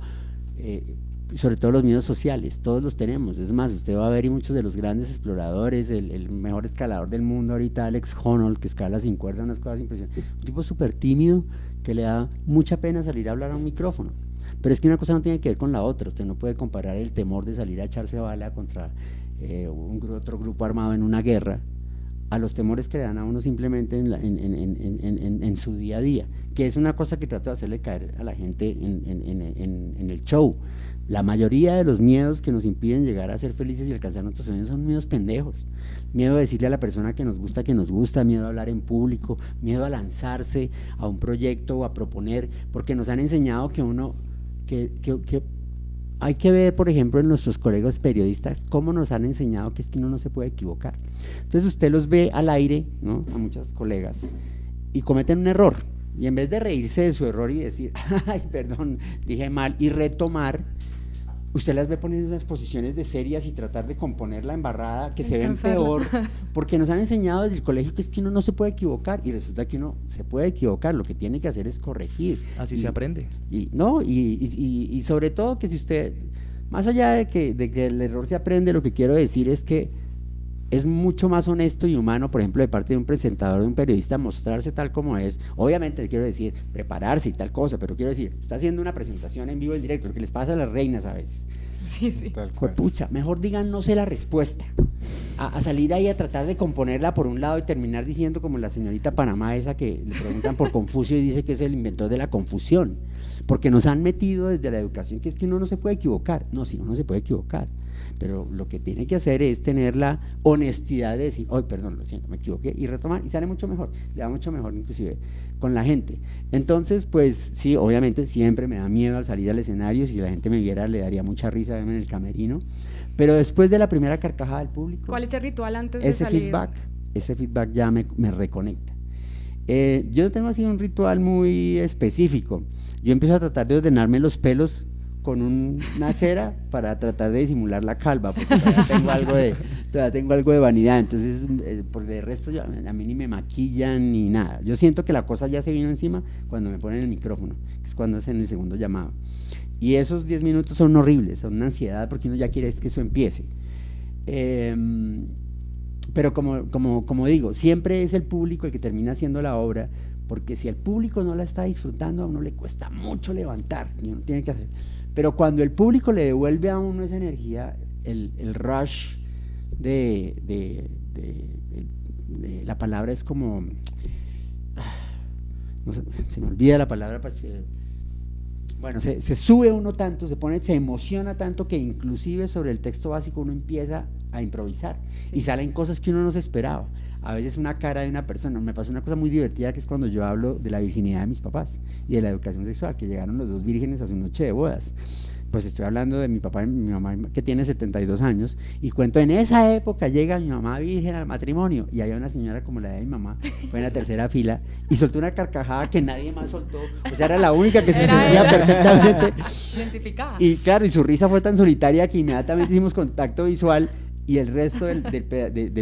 sobre todo los miedos sociales, todos los tenemos. Es más, usted va a ver, y muchos de los grandes exploradores, el mejor escalador del mundo ahorita, Alex Honnold, que escala sin cuerda, unas cosas impresionantes, un tipo súper tímido, que le da mucha pena salir a hablar a un micrófono. Pero es que una cosa no tiene que ver con la otra. Usted no puede comparar el temor de salir a echarse bala contra otro grupo armado en una guerra a los temores que le dan a uno simplemente en su día a día, que es una cosa que trato de hacerle caer a la gente en el show. La mayoría de los miedos que nos impiden llegar a ser felices y alcanzar nuestros sueños son miedos pendejos, miedo a decirle a la persona que nos gusta, miedo a hablar en público, miedo a lanzarse a un proyecto o a proponer, porque nos han enseñado que hay que ver, por ejemplo, en nuestros colegas periodistas, cómo nos han enseñado que es que uno no se puede equivocar. Entonces usted los ve al aire, ¿no?, a muchos colegas, y cometen un error, y en vez de reírse de su error y decir, ay, perdón, dije mal, y retomar, usted las ve poniendo en unas posiciones de serias y tratar de componer la embarrada, que se ven peor, porque nos han enseñado desde el colegio que es que uno no se puede equivocar, y resulta que uno se puede equivocar, lo que tiene que hacer es corregir. Así se aprende. Y sobre todo que si usted, más allá de que el error se aprende, lo que quiero decir es que es mucho más honesto y humano, por ejemplo, de parte de un presentador, de un periodista, mostrarse tal como es. Obviamente quiero decir, prepararse y tal cosa, pero quiero decir, está haciendo una presentación en vivo en directo, lo que les pasa a las reinas a veces. Sí, sí. Pucha, mejor digan no sé la respuesta, a salir ahí a tratar de componerla por un lado y terminar diciendo como la señorita Panamá esa que le preguntan por Confucio y dice que es el inventor de la confusión, porque nos han metido desde la educación que es que uno no se puede equivocar. No, sí, uno se puede equivocar, pero lo que tiene que hacer es tener la honestidad de decir, oh, perdón, lo siento, me equivoqué, y retomar, y sale mucho mejor, le va mucho mejor inclusive con la gente. Entonces, pues sí, obviamente siempre me da miedo al salir al escenario, si la gente me viera le daría mucha risa verme en el camerino, pero después de la primera carcajada del público, ¿cuál es el ritual antes de salir? Ese feedback ya me reconecta. Yo tengo así un ritual muy específico. Yo empiezo a tratar de ordenarme los pelos con una cera para tratar de disimular la calva, porque todavía tengo algo de vanidad. Entonces, por el resto, a mí ni me maquillan ni nada. Yo siento que la cosa ya se vino encima cuando me ponen el micrófono, que es cuando hacen el segundo llamado. Y esos 10 minutos son horribles, son una ansiedad porque uno ya quiere que eso empiece. Pero como digo, siempre es el público el que termina haciendo la obra, porque si el público no la está disfrutando, a uno le cuesta mucho levantar, y uno tiene que hacer. Pero cuando el público le devuelve a uno esa energía, el rush de la palabra es como, no sé, se me olvida la palabra, pues, bueno, se sube uno tanto, se emociona tanto que inclusive sobre el texto básico uno empieza a improvisar, sí, y salen cosas que uno no se esperaba. A veces una cara de una persona, me pasó una cosa muy divertida, que es cuando yo hablo de la virginidad de mis papás y de la educación sexual, que llegaron los dos vírgenes a su noche de bodas. Pues estoy hablando de mi papá y mi mamá, que tiene 72 años, y cuento, en esa época llega mi mamá virgen al matrimonio, y había una señora como la de mi mamá, fue en la tercera fila, y soltó una carcajada que nadie más soltó, o sea, era la única que se sentía perfectamente identificada. Y claro, y su risa fue tan solitaria que inmediatamente hicimos contacto visual, y el resto del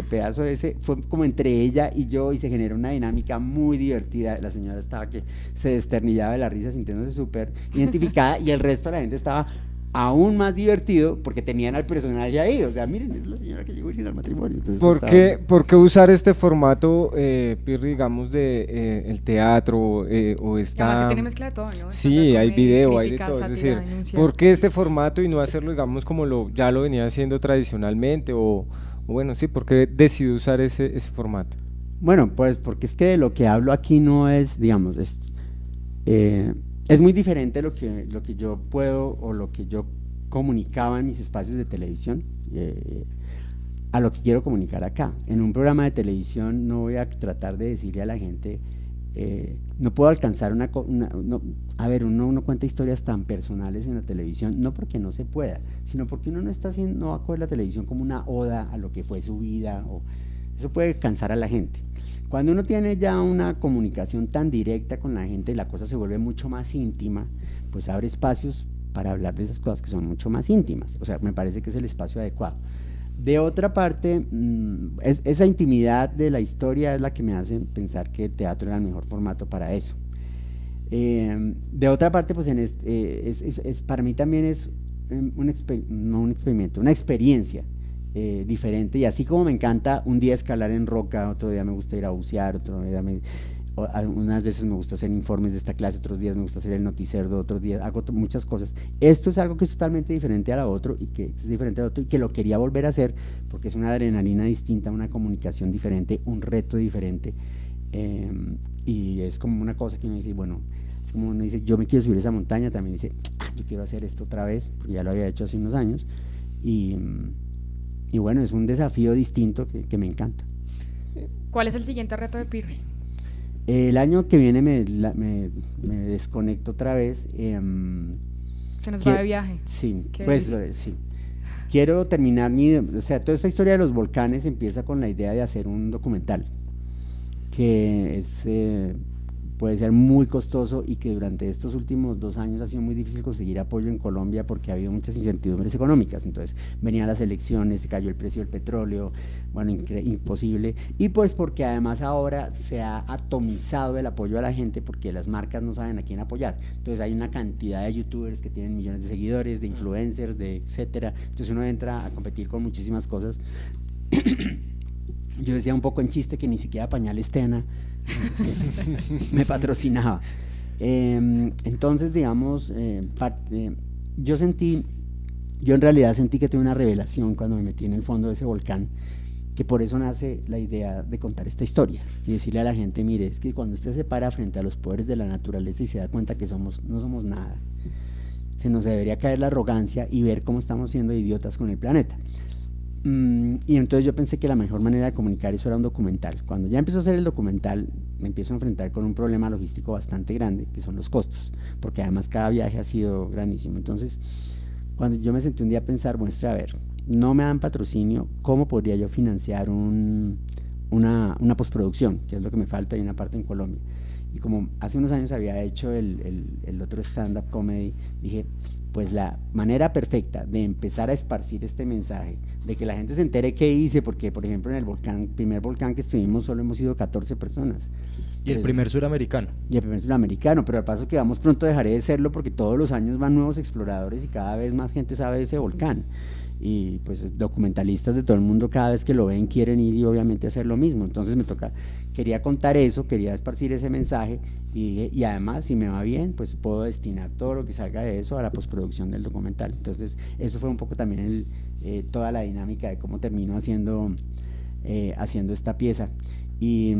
pedazo ese fue como entre ella y yo, y se generó una dinámica muy divertida. La señora estaba que se desternillaba de la risa, sintiéndose súper identificada, y el resto de la gente estaba aún más divertido porque tenían al personaje ahí. O sea, miren, es la señora que llegó al matrimonio. Entonces, ¿Por qué usar este formato, Pirri, digamos, de el teatro o esta? Además que tiene mezcla de todo, ¿no? Sí, hay video, hay de todo. Sátira, es decir, denuncia. ¿por qué este formato y no hacerlo, digamos, como ya lo venía haciendo tradicionalmente? O bueno, sí, ¿por qué decidió usar ese formato? Bueno, pues porque es que de lo que hablo aquí no es, digamos, es muy diferente lo que yo puedo o lo que yo comunicaba en mis espacios de televisión a lo que quiero comunicar acá. En un programa de televisión no voy a tratar de decirle a la gente, no puedo alcanzar a ver, uno cuenta historias tan personales en la televisión, no porque no se pueda, sino porque uno no va a coger la televisión como una oda a lo que fue su vida, o eso puede cansar a la gente. Cuando uno tiene ya una comunicación tan directa con la gente y la cosa se vuelve mucho más íntima, pues abre espacios para hablar de esas cosas que son mucho más íntimas. O sea, me parece que es el espacio adecuado. De otra parte, esa intimidad de la historia es la que me hace pensar que el teatro era el mejor formato para eso. De otra parte, pues para mí también es una experiencia diferente, y así como me encanta un día escalar en roca, otro día me gusta ir a bucear, unas veces me gusta hacer informes de esta clase, otros días me gusta hacer el noticerdo, otros días hago muchas cosas. Esto es algo que es totalmente diferente a la otro, y que es diferente al otro, y que lo quería volver a hacer porque es una adrenalina distinta, una comunicación diferente, un reto diferente, y es como una cosa que uno dice, bueno, es como uno dice, yo me quiero subir a esa montaña, también dice, yo quiero hacer esto otra vez, porque ya lo había hecho hace unos años, y bueno, es un desafío distinto que me encanta. ¿Cuál es el siguiente reto de Pirri? El año que viene me desconecto otra vez. Se nos va de viaje. Sí, ¿Qué pues dice? sí. Quiero terminar o sea, toda esta historia de los volcanes empieza con la idea de hacer un documental que puede ser muy costoso y que durante estos últimos 2 años ha sido muy difícil conseguir apoyo en Colombia porque ha habido muchas incertidumbres económicas. Entonces venían las elecciones, se cayó el precio del petróleo, bueno, imposible, y pues porque además ahora se ha atomizado el apoyo a la gente porque las marcas no saben a quién apoyar. Entonces hay una cantidad de youtubers que tienen millones de seguidores, de influencers, de etcétera. Entonces uno entra a competir con muchísimas cosas. Yo decía un poco en chiste que ni siquiera Pañales Tena me patrocinaba. Entonces, digamos, yo en realidad sentí que tuve una revelación cuando me metí en el fondo de ese volcán, que por eso nace la idea de contar esta historia y decirle a la gente, mire, es que cuando usted se para frente a los poderes de la naturaleza y se da cuenta que no somos nada, se nos debería caer la arrogancia y ver cómo estamos siendo idiotas con el planeta. Y entonces yo pensé que la mejor manera de comunicar eso era un documental. Cuando ya empiezo a hacer el documental, me empiezo a enfrentar con un problema logístico bastante grande, que son los costos, porque además cada viaje ha sido grandísimo. Entonces, cuando yo me senté un día a pensar, muestra, a ver, no me dan patrocinio, ¿cómo podría yo financiar una postproducción? Que es lo que me falta, y una parte en Colombia. Y como hace unos años había hecho el otro stand-up comedy, dije, pues la manera perfecta de empezar a esparcir este mensaje, de que la gente se entere qué hice, porque por ejemplo en el primer volcán que estuvimos solo hemos ido 14 personas. Y el primer suramericano. Y el primer suramericano, pero al paso que vamos pronto dejaré de serlo porque todos los años van nuevos exploradores y cada vez más gente sabe de ese volcán. Y pues documentalistas de todo el mundo cada vez que lo ven quieren ir y obviamente hacer lo mismo. Entonces quería contar eso, quería esparcir ese mensaje y además si me va bien pues puedo destinar todo lo que salga de eso a la postproducción del documental. Entonces eso fue un poco también toda la dinámica de cómo termino haciendo esta pieza. Y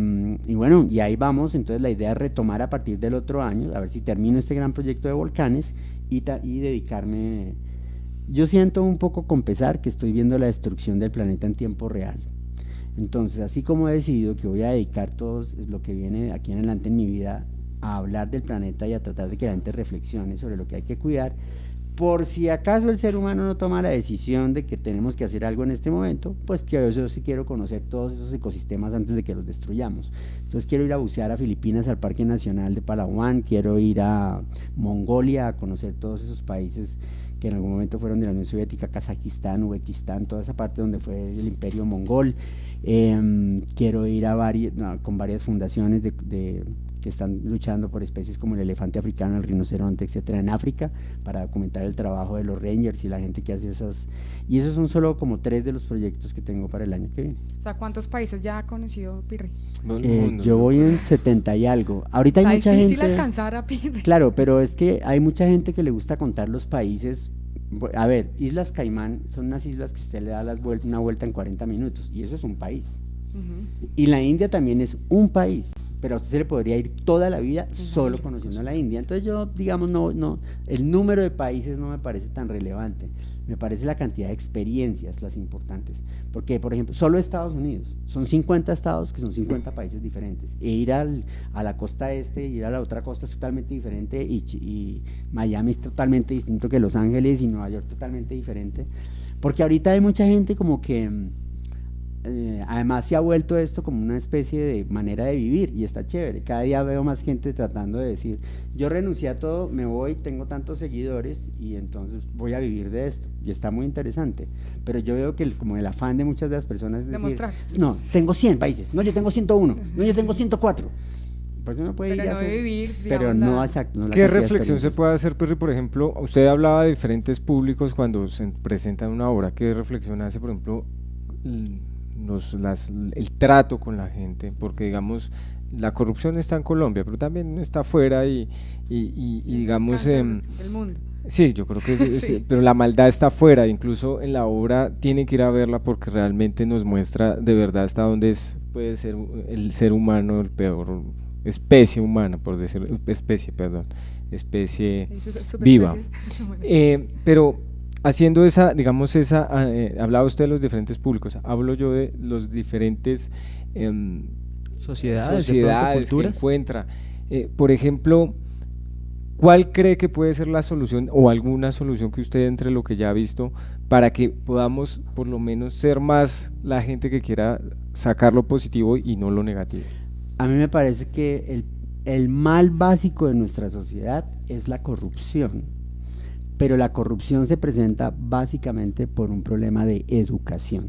bueno, y ahí vamos. Entonces la idea es retomar a partir del otro año, a ver si termino este gran proyecto de volcanes y dedicarme. Yo siento un poco con pesar que estoy viendo la destrucción del planeta en tiempo real. Entonces, así como he decidido que voy a dedicar todo lo que viene de aquí en adelante en mi vida a hablar del planeta y a tratar de que la gente reflexione sobre lo que hay que cuidar, por si acaso el ser humano no toma la decisión de que tenemos que hacer algo en este momento, pues que yo sí quiero conocer todos esos ecosistemas antes de que los destruyamos. Entonces quiero ir a bucear a Filipinas, al Parque Nacional de Palawan, quiero ir a Mongolia a conocer todos esos países que en algún momento fueron de la Unión Soviética, Kazajistán, Uzbekistán, toda esa parte donde fue el imperio mongol. Quiero ir con varias fundaciones que están luchando por especies como el elefante africano, el rinoceronte, etcétera, en África, para documentar el trabajo de los rangers y la gente que hace esas. Y esos son solo como 3 de los proyectos que tengo para el año que viene. O sea, ¿cuántos países ya ha conocido Pirri? Yo voy en 70 y algo. Ahorita hay mucha gente. Es difícil alcanzar a Pirri. Claro, pero es que hay mucha gente que le gusta contar los países. A ver, Islas Caimán son unas islas que usted le da una vuelta en 40 minutos y eso es un país. Y la India también es un país, pero a usted se le podría ir toda la vida solo conociendo la India. Entonces yo, digamos, no, el número de países no me parece tan relevante, me parece la cantidad de experiencias las importantes, porque por ejemplo, solo Estados Unidos, son 50 estados que son 50 países diferentes, e ir a la costa este, ir a la otra costa es totalmente diferente, y Miami es totalmente distinto que Los Ángeles, y Nueva York totalmente diferente, porque ahorita hay mucha gente como que además se ha vuelto esto como una especie de manera de vivir y está chévere. Cada día veo más gente tratando de decir, yo renuncié a todo, me voy, tengo tantos seguidores y entonces voy a vivir de esto, y está muy interesante, pero yo veo que como el afán de muchas de las personas es decir, demostrar. no, tengo 100 países, no, yo tengo 101, no, yo tengo 104. Pues uno puede pero ir no a hacer, vivir, pero digamos, no exacto. No la ¿Qué cantidad de reflexión se experiencias. puede hacer, Pirri? Por ejemplo, usted hablaba de diferentes públicos cuando se presenta una obra. ¿Qué reflexión hace, por ejemplo, el trato con la gente? Porque digamos, la corrupción está en Colombia, pero también está afuera y digamos... el mundo. Sí, yo creo que Sí. pero la maldad está afuera, incluso en la obra tienen que ir a verla porque realmente nos muestra de verdad hasta dónde puede ser el ser humano el peor especie humana, por decirlo, especie viva. Pero haciendo esa, digamos, hablaba usted de los diferentes públicos, hablo yo de los diferentes sociedades que encuentra. Por ejemplo, ¿cuál cree que puede ser la solución o alguna solución que usted entre lo que ya ha visto para que podamos por lo menos ser más la gente que quiera sacar lo positivo y no lo negativo? A mí me parece que el mal básico de nuestra sociedad es la corrupción, pero la corrupción se presenta básicamente por un problema de educación.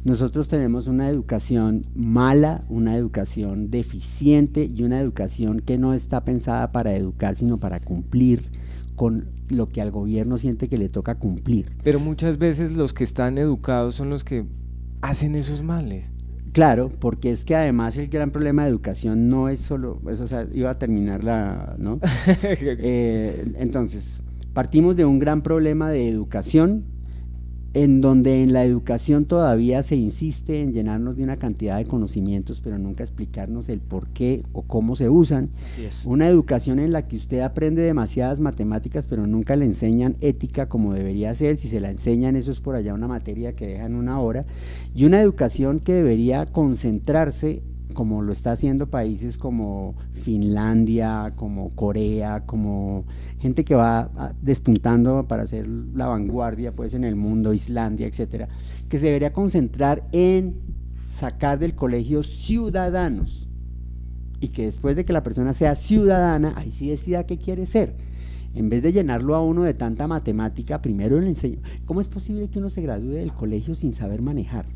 Nosotros tenemos una educación mala, una educación deficiente y una educación que no está pensada para educar, sino para cumplir con lo que al gobierno siente que le toca cumplir. Pero muchas veces los que están educados son los que hacen esos males. Claro, porque es que además el gran problema de educación no es solo, o sea, iba a terminar ¿no? Entonces, partimos de un gran problema de educación, en donde en la educación todavía se insiste en llenarnos de una cantidad de conocimientos, pero nunca explicarnos el por qué o cómo se usan. Así es. Una educación en la que usted aprende demasiadas matemáticas, pero nunca le enseñan ética como debería ser. Si se la enseñan, eso es por allá una materia que dejan una hora. Y una educación que debería concentrarse, como lo está haciendo países como Finlandia, como Corea, como gente que va despuntando para ser la vanguardia pues en el mundo, Islandia, etcétera, que se debería concentrar en sacar del colegio ciudadanos, y que después de que la persona sea ciudadana, ahí sí decida qué quiere ser. En vez de llenarlo a uno de tanta matemática, primero le enseño. ¿Cómo es posible que uno se gradúe del colegio sin saber manejar?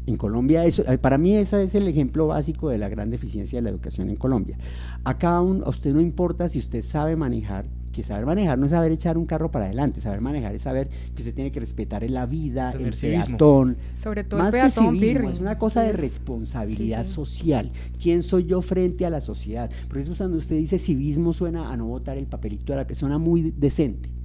En Colombia, para mí ese es el ejemplo básico de la gran deficiencia de la educación en Colombia. Acá a usted no importa si usted sabe manejar, que saber manejar no es saber echar un carro para adelante, saber manejar es saber que usted tiene que respetar en la vida, el peatón. Sobre todo más el peatón, que civismo, Pirri. es una cosa de responsabilidad social. ¿Quién soy yo frente a la sociedad? Por eso cuando usted dice civismo suena a no botar el papelito de la que suena muy decente.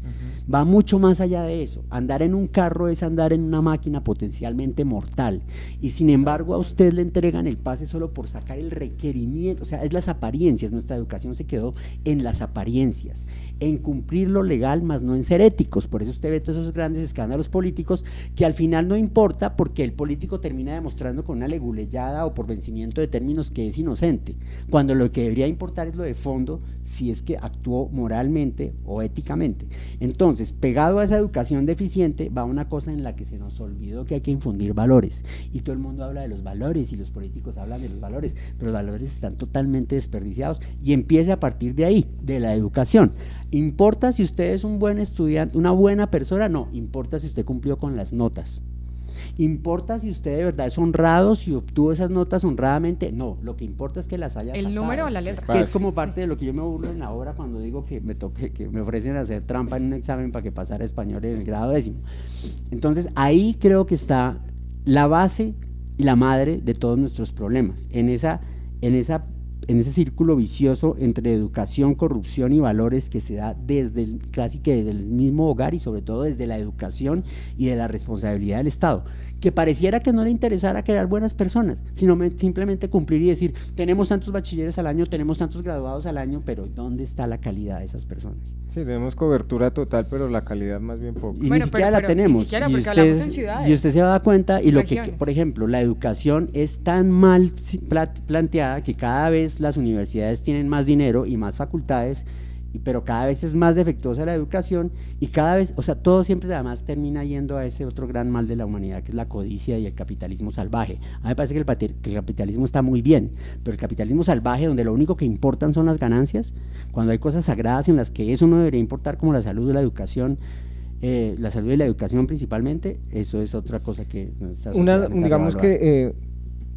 Va mucho más allá de eso. Andar en un carro es andar en una máquina potencialmente mortal, y sin embargo a usted le entregan el pase solo por sacar el requerimiento. O sea, es las apariencias. Nuestra educación se quedó en las apariencias, en cumplir lo legal, más no en ser éticos. Por eso usted ve todos esos grandes escándalos políticos que al final no importa, porque el político termina demostrando con una leguleyada o por vencimiento de términos que es inocente, cuando lo que debería importar es lo de fondo, si es que actuó moralmente o éticamente. Entonces, pegado a esa educación deficiente va una cosa en la que se nos olvidó que hay que infundir valores, y todo el mundo habla de los valores y los políticos hablan de los valores, pero los valores están totalmente desperdiciados, y empieza a partir de ahí, de la educación. ¿Importa si usted es un buen estudiante, una buena persona? No, importa si usted cumplió con las notas. ¿Importa si usted de verdad es honrado, si obtuvo esas notas honradamente? No, lo que importa es que las haya sacado. El número o la letra. Que es como parte de lo que yo me burlo en la obra cuando digo que me ofrecen hacer trampa en un examen para que pasara español en el grado 10º. Entonces ahí creo que está la base y la madre de todos nuestros problemas, en ese círculo vicioso entre educación, corrupción y valores que se da casi que desde el mismo hogar, y sobre todo desde la educación y de la responsabilidad del Estado, que pareciera que no le interesara crear buenas personas, sino simplemente cumplir y decir, tenemos tantos bachilleres al año, tenemos tantos graduados al año, pero ¿dónde está la calidad de esas personas? Sí, tenemos cobertura total, pero la calidad más bien poco. Y bueno, ni siquiera la tenemos. Ni siquiera, porque hablamos en ciudades. Y usted se va a dar cuenta, y lo que, por ejemplo, la educación es tan mal planteada que cada vez las universidades tienen más dinero y más facultades, pero cada vez es más defectuosa la educación, y cada vez, o sea, todo siempre además termina yendo a ese otro gran mal de la humanidad, que es la codicia y el capitalismo salvaje. A mí me parece que el capitalismo está muy bien, pero el capitalismo salvaje, donde lo único que importan son las ganancias, cuando hay cosas sagradas en las que eso no debería importar, como la salud o la educación, la salud y la educación principalmente, eso es otra cosa que digamos que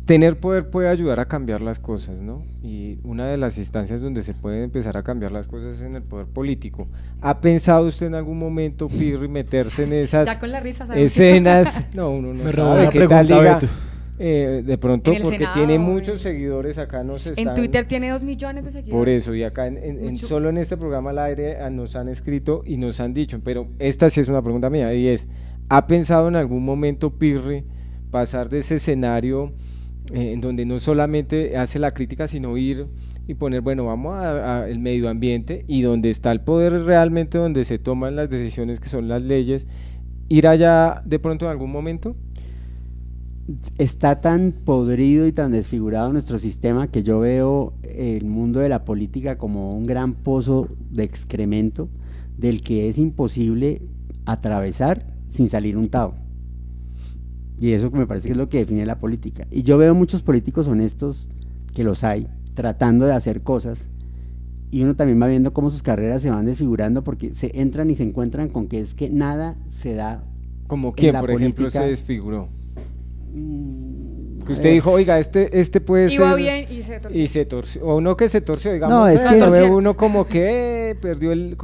tener poder puede ayudar a cambiar las cosas, ¿no? Y una de las instancias donde se pueden empezar a cambiar las cosas es en el poder político. ¿Ha pensado usted en algún momento, Pirri, meterse en esas ya con la risa, ¿sabes? escenas? No, uno no me robó sabe la qué tal pregunta, diga, de pronto, porque Senado, tiene muchos seguidores acá, nos están... En Twitter tiene 2 millones de seguidores. Por eso, y acá solo en este programa al aire nos han escrito y nos han dicho, pero esta sí es una pregunta mía, y es, ¿ha pensado en algún momento, Pirri, pasar de ese escenario en donde no solamente hace la crítica, sino ir y poner, bueno, vamos a el medio ambiente, y donde está el poder realmente, donde se toman las decisiones que son las leyes, ir allá de pronto en algún momento? Está tan podrido y tan desfigurado nuestro sistema que yo veo el mundo de la política como un gran pozo de excremento del que es imposible atravesar sin salir untado. Y eso me parece que es lo que define la política. Y yo veo muchos políticos honestos, que los hay, tratando de hacer cosas, y uno también va viendo cómo sus carreras se van desfigurando porque se entran y se encuentran con que es que nada se da. ¿Como quién, por ejemplo, se desfiguró? Que usted dijo, oiga, este puede Iba ser… bien y se torció. O uno que se torció, digamos. No, es que lo ve uno como que perdió el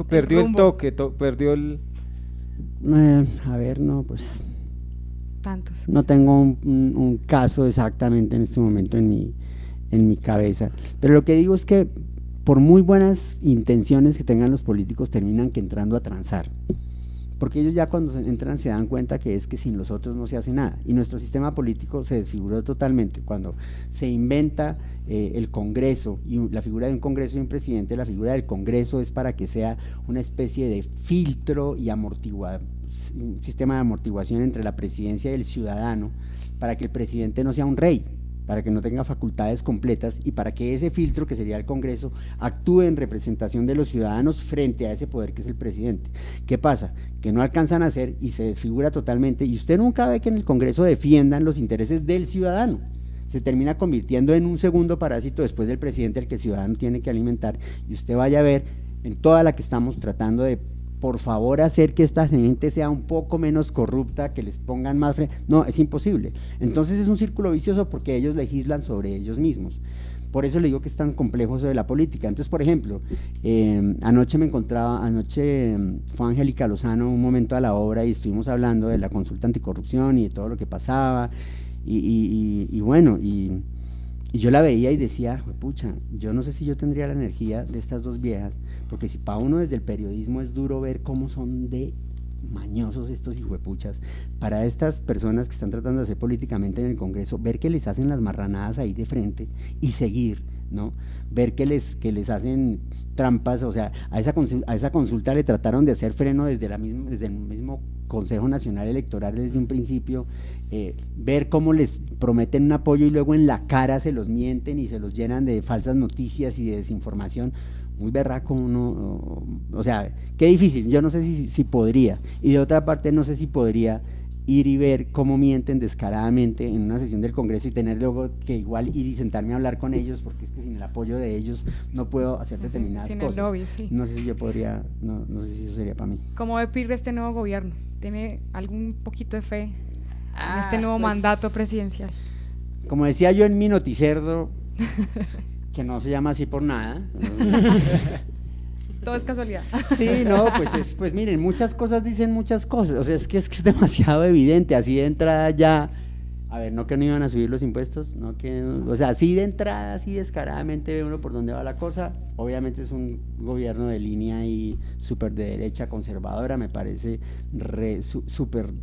toque, perdió el… a ver, no, pues… Tantos. No tengo un caso exactamente en este momento en mi cabeza, pero lo que digo es que por muy buenas intenciones que tengan los políticos, terminan que entrando a transar, porque ellos ya cuando entran se dan cuenta que es que sin los otros no se hace nada, y nuestro sistema político se desfiguró totalmente cuando se inventa el Congreso, y la figura de un Congreso y un presidente. La figura del Congreso es para que sea una especie de filtro y un sistema de amortiguación entre la presidencia y el ciudadano, para que el presidente no sea un rey, para que no tenga facultades completas, y para que ese filtro, que sería el Congreso, actúe en representación de los ciudadanos frente a ese poder que es el presidente. ¿Qué pasa? Que no alcanzan a hacer y se desfigura totalmente, y usted nunca ve que en el Congreso defiendan los intereses del ciudadano. Se termina convirtiendo en un segundo parásito después del presidente, al que el ciudadano tiene que alimentar, y usted vaya a ver en toda la que estamos tratando de, por favor, hacer que esta gente sea un poco menos corrupta, que les pongan más no, es imposible. Entonces es un círculo vicioso porque ellos legislan sobre ellos mismos. Por eso le digo que es tan complejo eso de la política. Entonces, por ejemplo, anoche fue Angélica Lozano un momento a la obra y estuvimos hablando de la consulta anticorrupción y de todo lo que pasaba, y bueno, y yo la veía y decía, pucha, yo no sé si yo tendría la energía de estas dos viejas, porque si para uno desde el periodismo es duro ver cómo son de mañosos estos hijuepuchas, para estas personas que están tratando de hacer políticamente en el Congreso, ver que les hacen las marranadas ahí de frente y seguir, ¿no? Ver que les hacen trampas. O sea, a esa consulta le trataron de hacer freno desde el mismo Consejo Nacional Electoral desde un principio, ver cómo les prometen un apoyo y luego en la cara se los mienten y se los llenan de falsas noticias y de desinformación. Muy berraco uno, o sea, qué difícil. Yo no sé si podría, y de otra parte no sé si podría ir y ver cómo mienten descaradamente en una sesión del Congreso y tener luego que igual ir y sentarme a hablar con ellos, porque es que sin el apoyo de ellos no puedo hacer determinadas sin cosas. El lobby, sí. No sé si yo podría, no sé si eso sería para mí. ¿Cómo ve Pirre este nuevo gobierno? ¿Tiene algún poquito de fe en este nuevo pues, mandato presidencial? Como decía yo en mi noticerdo, que no se llama así por nada. Todo es casualidad. Sí, no, pues miren, muchas cosas dicen muchas cosas. O sea, es que es demasiado evidente, así de entrada ya. A ver, no que no iban a subir los impuestos, no que, o sea, así de entrada, así descaradamente ve uno por dónde va la cosa. Obviamente es un gobierno de línea y súper de derecha conservadora. Me parece súper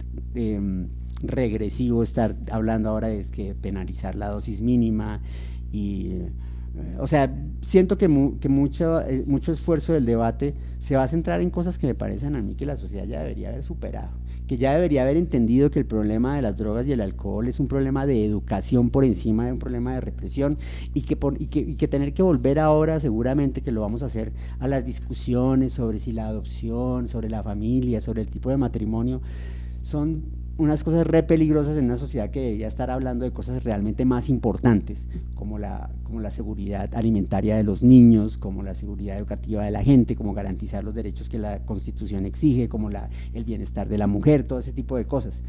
regresivo estar hablando ahora de que penalizar la dosis mínima y… O sea, siento que mucho esfuerzo del debate se va a centrar en cosas que me parecen a mí que la sociedad ya debería haber superado, que ya debería haber entendido que el problema de las drogas y el alcohol es un problema de educación por encima de un problema de represión, y que tener que volver ahora, seguramente que lo vamos a hacer, a las discusiones sobre si la adopción, sobre la familia, sobre el tipo de matrimonio, son unas cosas re peligrosas en una sociedad que debería estar hablando de cosas realmente más importantes, como la seguridad alimentaria de los niños, como la seguridad educativa de la gente, como garantizar los derechos que la Constitución exige, como el bienestar de la mujer, todo ese tipo de cosas.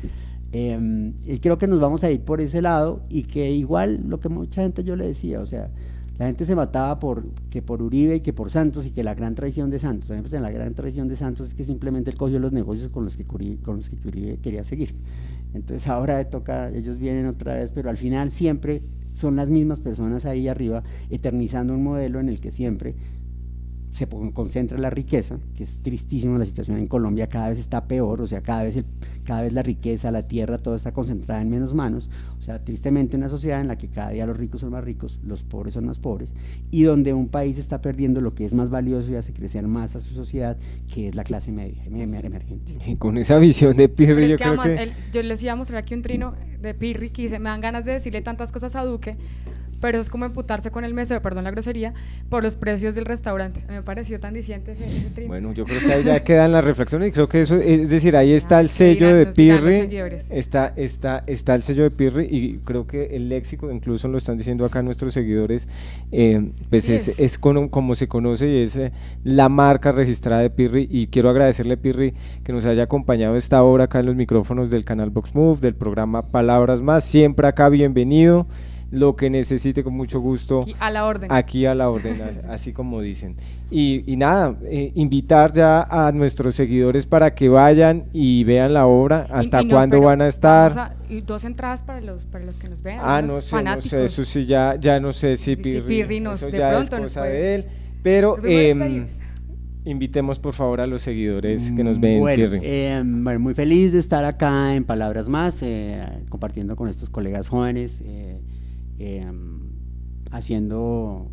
Y creo que nos vamos a ir por ese lado, y que igual lo que mucha gente yo le decía, o sea, la gente se mataba por Uribe y que por Santos, y que la gran traición de Santos. Pues la gran traición de Santos es que simplemente él cogió los negocios con los que Uribe quería seguir. Entonces ahora ellos vienen otra vez, pero al final siempre son las mismas personas ahí arriba eternizando un modelo en el que siempre se concentra la riqueza, que es tristísimo la situación en Colombia, cada vez está peor, o sea, cada vez la riqueza, la tierra, todo está concentrada en menos manos, o sea, tristemente una sociedad en la que cada día los ricos son más ricos, los pobres son más pobres, y donde un país está perdiendo lo que es más valioso y hace crecer más a su sociedad, que es la clase media emergente. Y con esa visión de Pirri, Pero es yo que creo además, que... yo les iba a mostrar aquí un trino de Pirri que dice, me dan ganas de decirle tantas cosas a Duque, pero es como emputarse con el mesero, perdón la grosería, por los precios del restaurante. Me pareció tan diciente ese trino. Bueno, yo creo que ahí ya quedan las reflexiones y creo que eso, es decir, ahí está el Nos sello dirán- de nos dirán los Pirri, seguidores. está el sello de Pirri y creo que el léxico, incluso lo están diciendo acá nuestros seguidores, pues Sí es como se conoce y es la marca registrada de Pirri, y quiero agradecerle, Pirri, que nos haya acompañado esta hora acá en los micrófonos del canal Vox Move, del programa Palabras Más, siempre acá bienvenido. Lo que necesite, con mucho gusto, Aquí a la orden, así como dicen. Y nada, invitar ya a nuestros seguidores para que vayan y vean la obra. ¿Hasta cuándo pero van a estar? y 2 entradas para los que nos vean. No sé, fanáticos. eso sí, ya no sé si Si Pirri, Pirri eso de ya es pronto nos cosa puede- de él, pero Primero pedir. invitemos por favor a los seguidores que nos ven, Bueno, Pirri. bueno, muy feliz de estar acá en Palabras Más, compartiendo con estos colegas jóvenes,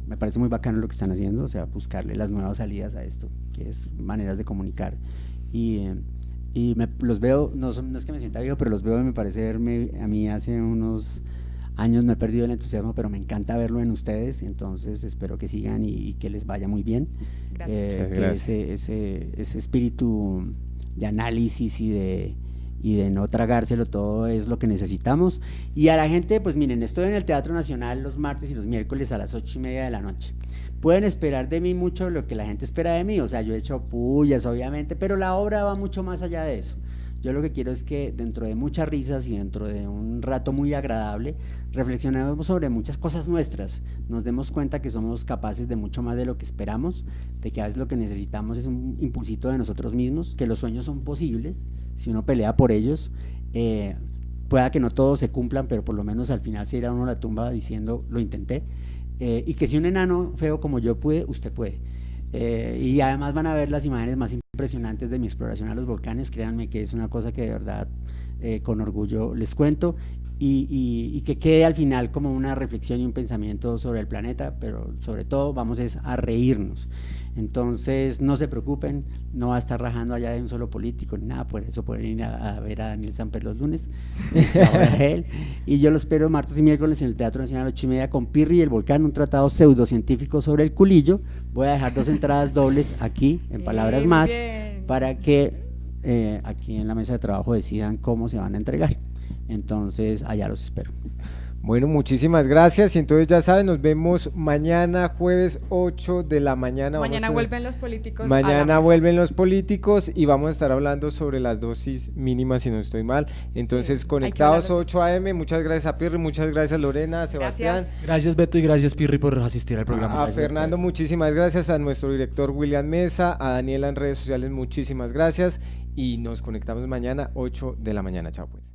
me parece muy bacano lo que están haciendo, o sea, buscarle las nuevas salidas a esto, que es maneras de comunicar. Los veo, no es que me sienta viejo, pero los veo y me parece verme, a mí hace unos años no he perdido el entusiasmo, pero me encanta verlo en ustedes, entonces espero que sigan y que les vaya muy bien. Gracias. Que Gracias. ese espíritu de análisis y de no tragárselo todo es lo que necesitamos. Y a la gente, pues miren, estoy en el Teatro Nacional los martes y los miércoles a las 8:30 de la noche. Pueden esperar de mí mucho lo que la gente espera de mí, o sea, yo he hecho pullas, obviamente, pero la obra va mucho más allá de eso. Yo lo que quiero es que dentro de muchas risas y dentro de un rato muy agradable, reflexionemos sobre muchas cosas nuestras, nos demos cuenta que somos capaces de mucho más de lo que esperamos, de que a veces lo que necesitamos es un impulsito de nosotros mismos, que los sueños son posibles, si uno pelea por ellos, pueda que no todos se cumplan, pero por lo menos al final se irá uno a la tumba diciendo, lo intenté, y que si un enano feo como yo pude, usted puede. Y además van a ver las imágenes más impresionantes de mi exploración a los volcanes, créanme que es una cosa que de verdad con orgullo les cuento, y que quede al final como una reflexión y un pensamiento sobre el planeta, pero sobre todo vamos a reírnos. Entonces no se preocupen, no va a estar rajando allá de un solo político ni nada, por eso pueden ir a ver a Daniel Samper los lunes, él. Y yo lo espero martes y miércoles en el Teatro Nacional 8:30 con Pirri y el Volcán, un tratado pseudocientífico sobre el culillo. Voy a dejar 2 entradas dobles aquí en Palabras Bien, Más bien. para que aquí en la mesa de trabajo decidan cómo se van a entregar. Entonces allá los espero. Bueno, muchísimas gracias, y entonces ya saben, nos vemos mañana jueves 8 de la mañana. Mañana vuelven los políticos. Mañana vuelven los políticos y vamos a estar hablando sobre las dosis mínimas, si no estoy mal. Entonces, Sí, conectados hay que hablar 8 AM, muchas gracias a Pirri, muchas gracias Lorena, Sebastián. Gracias Beto y gracias Pirri por asistir al programa. A Fernando, muchísimas gracias, a nuestro director William Mesa, a Daniela en redes sociales, muchísimas gracias, y nos conectamos mañana 8 de la mañana. Chao pues.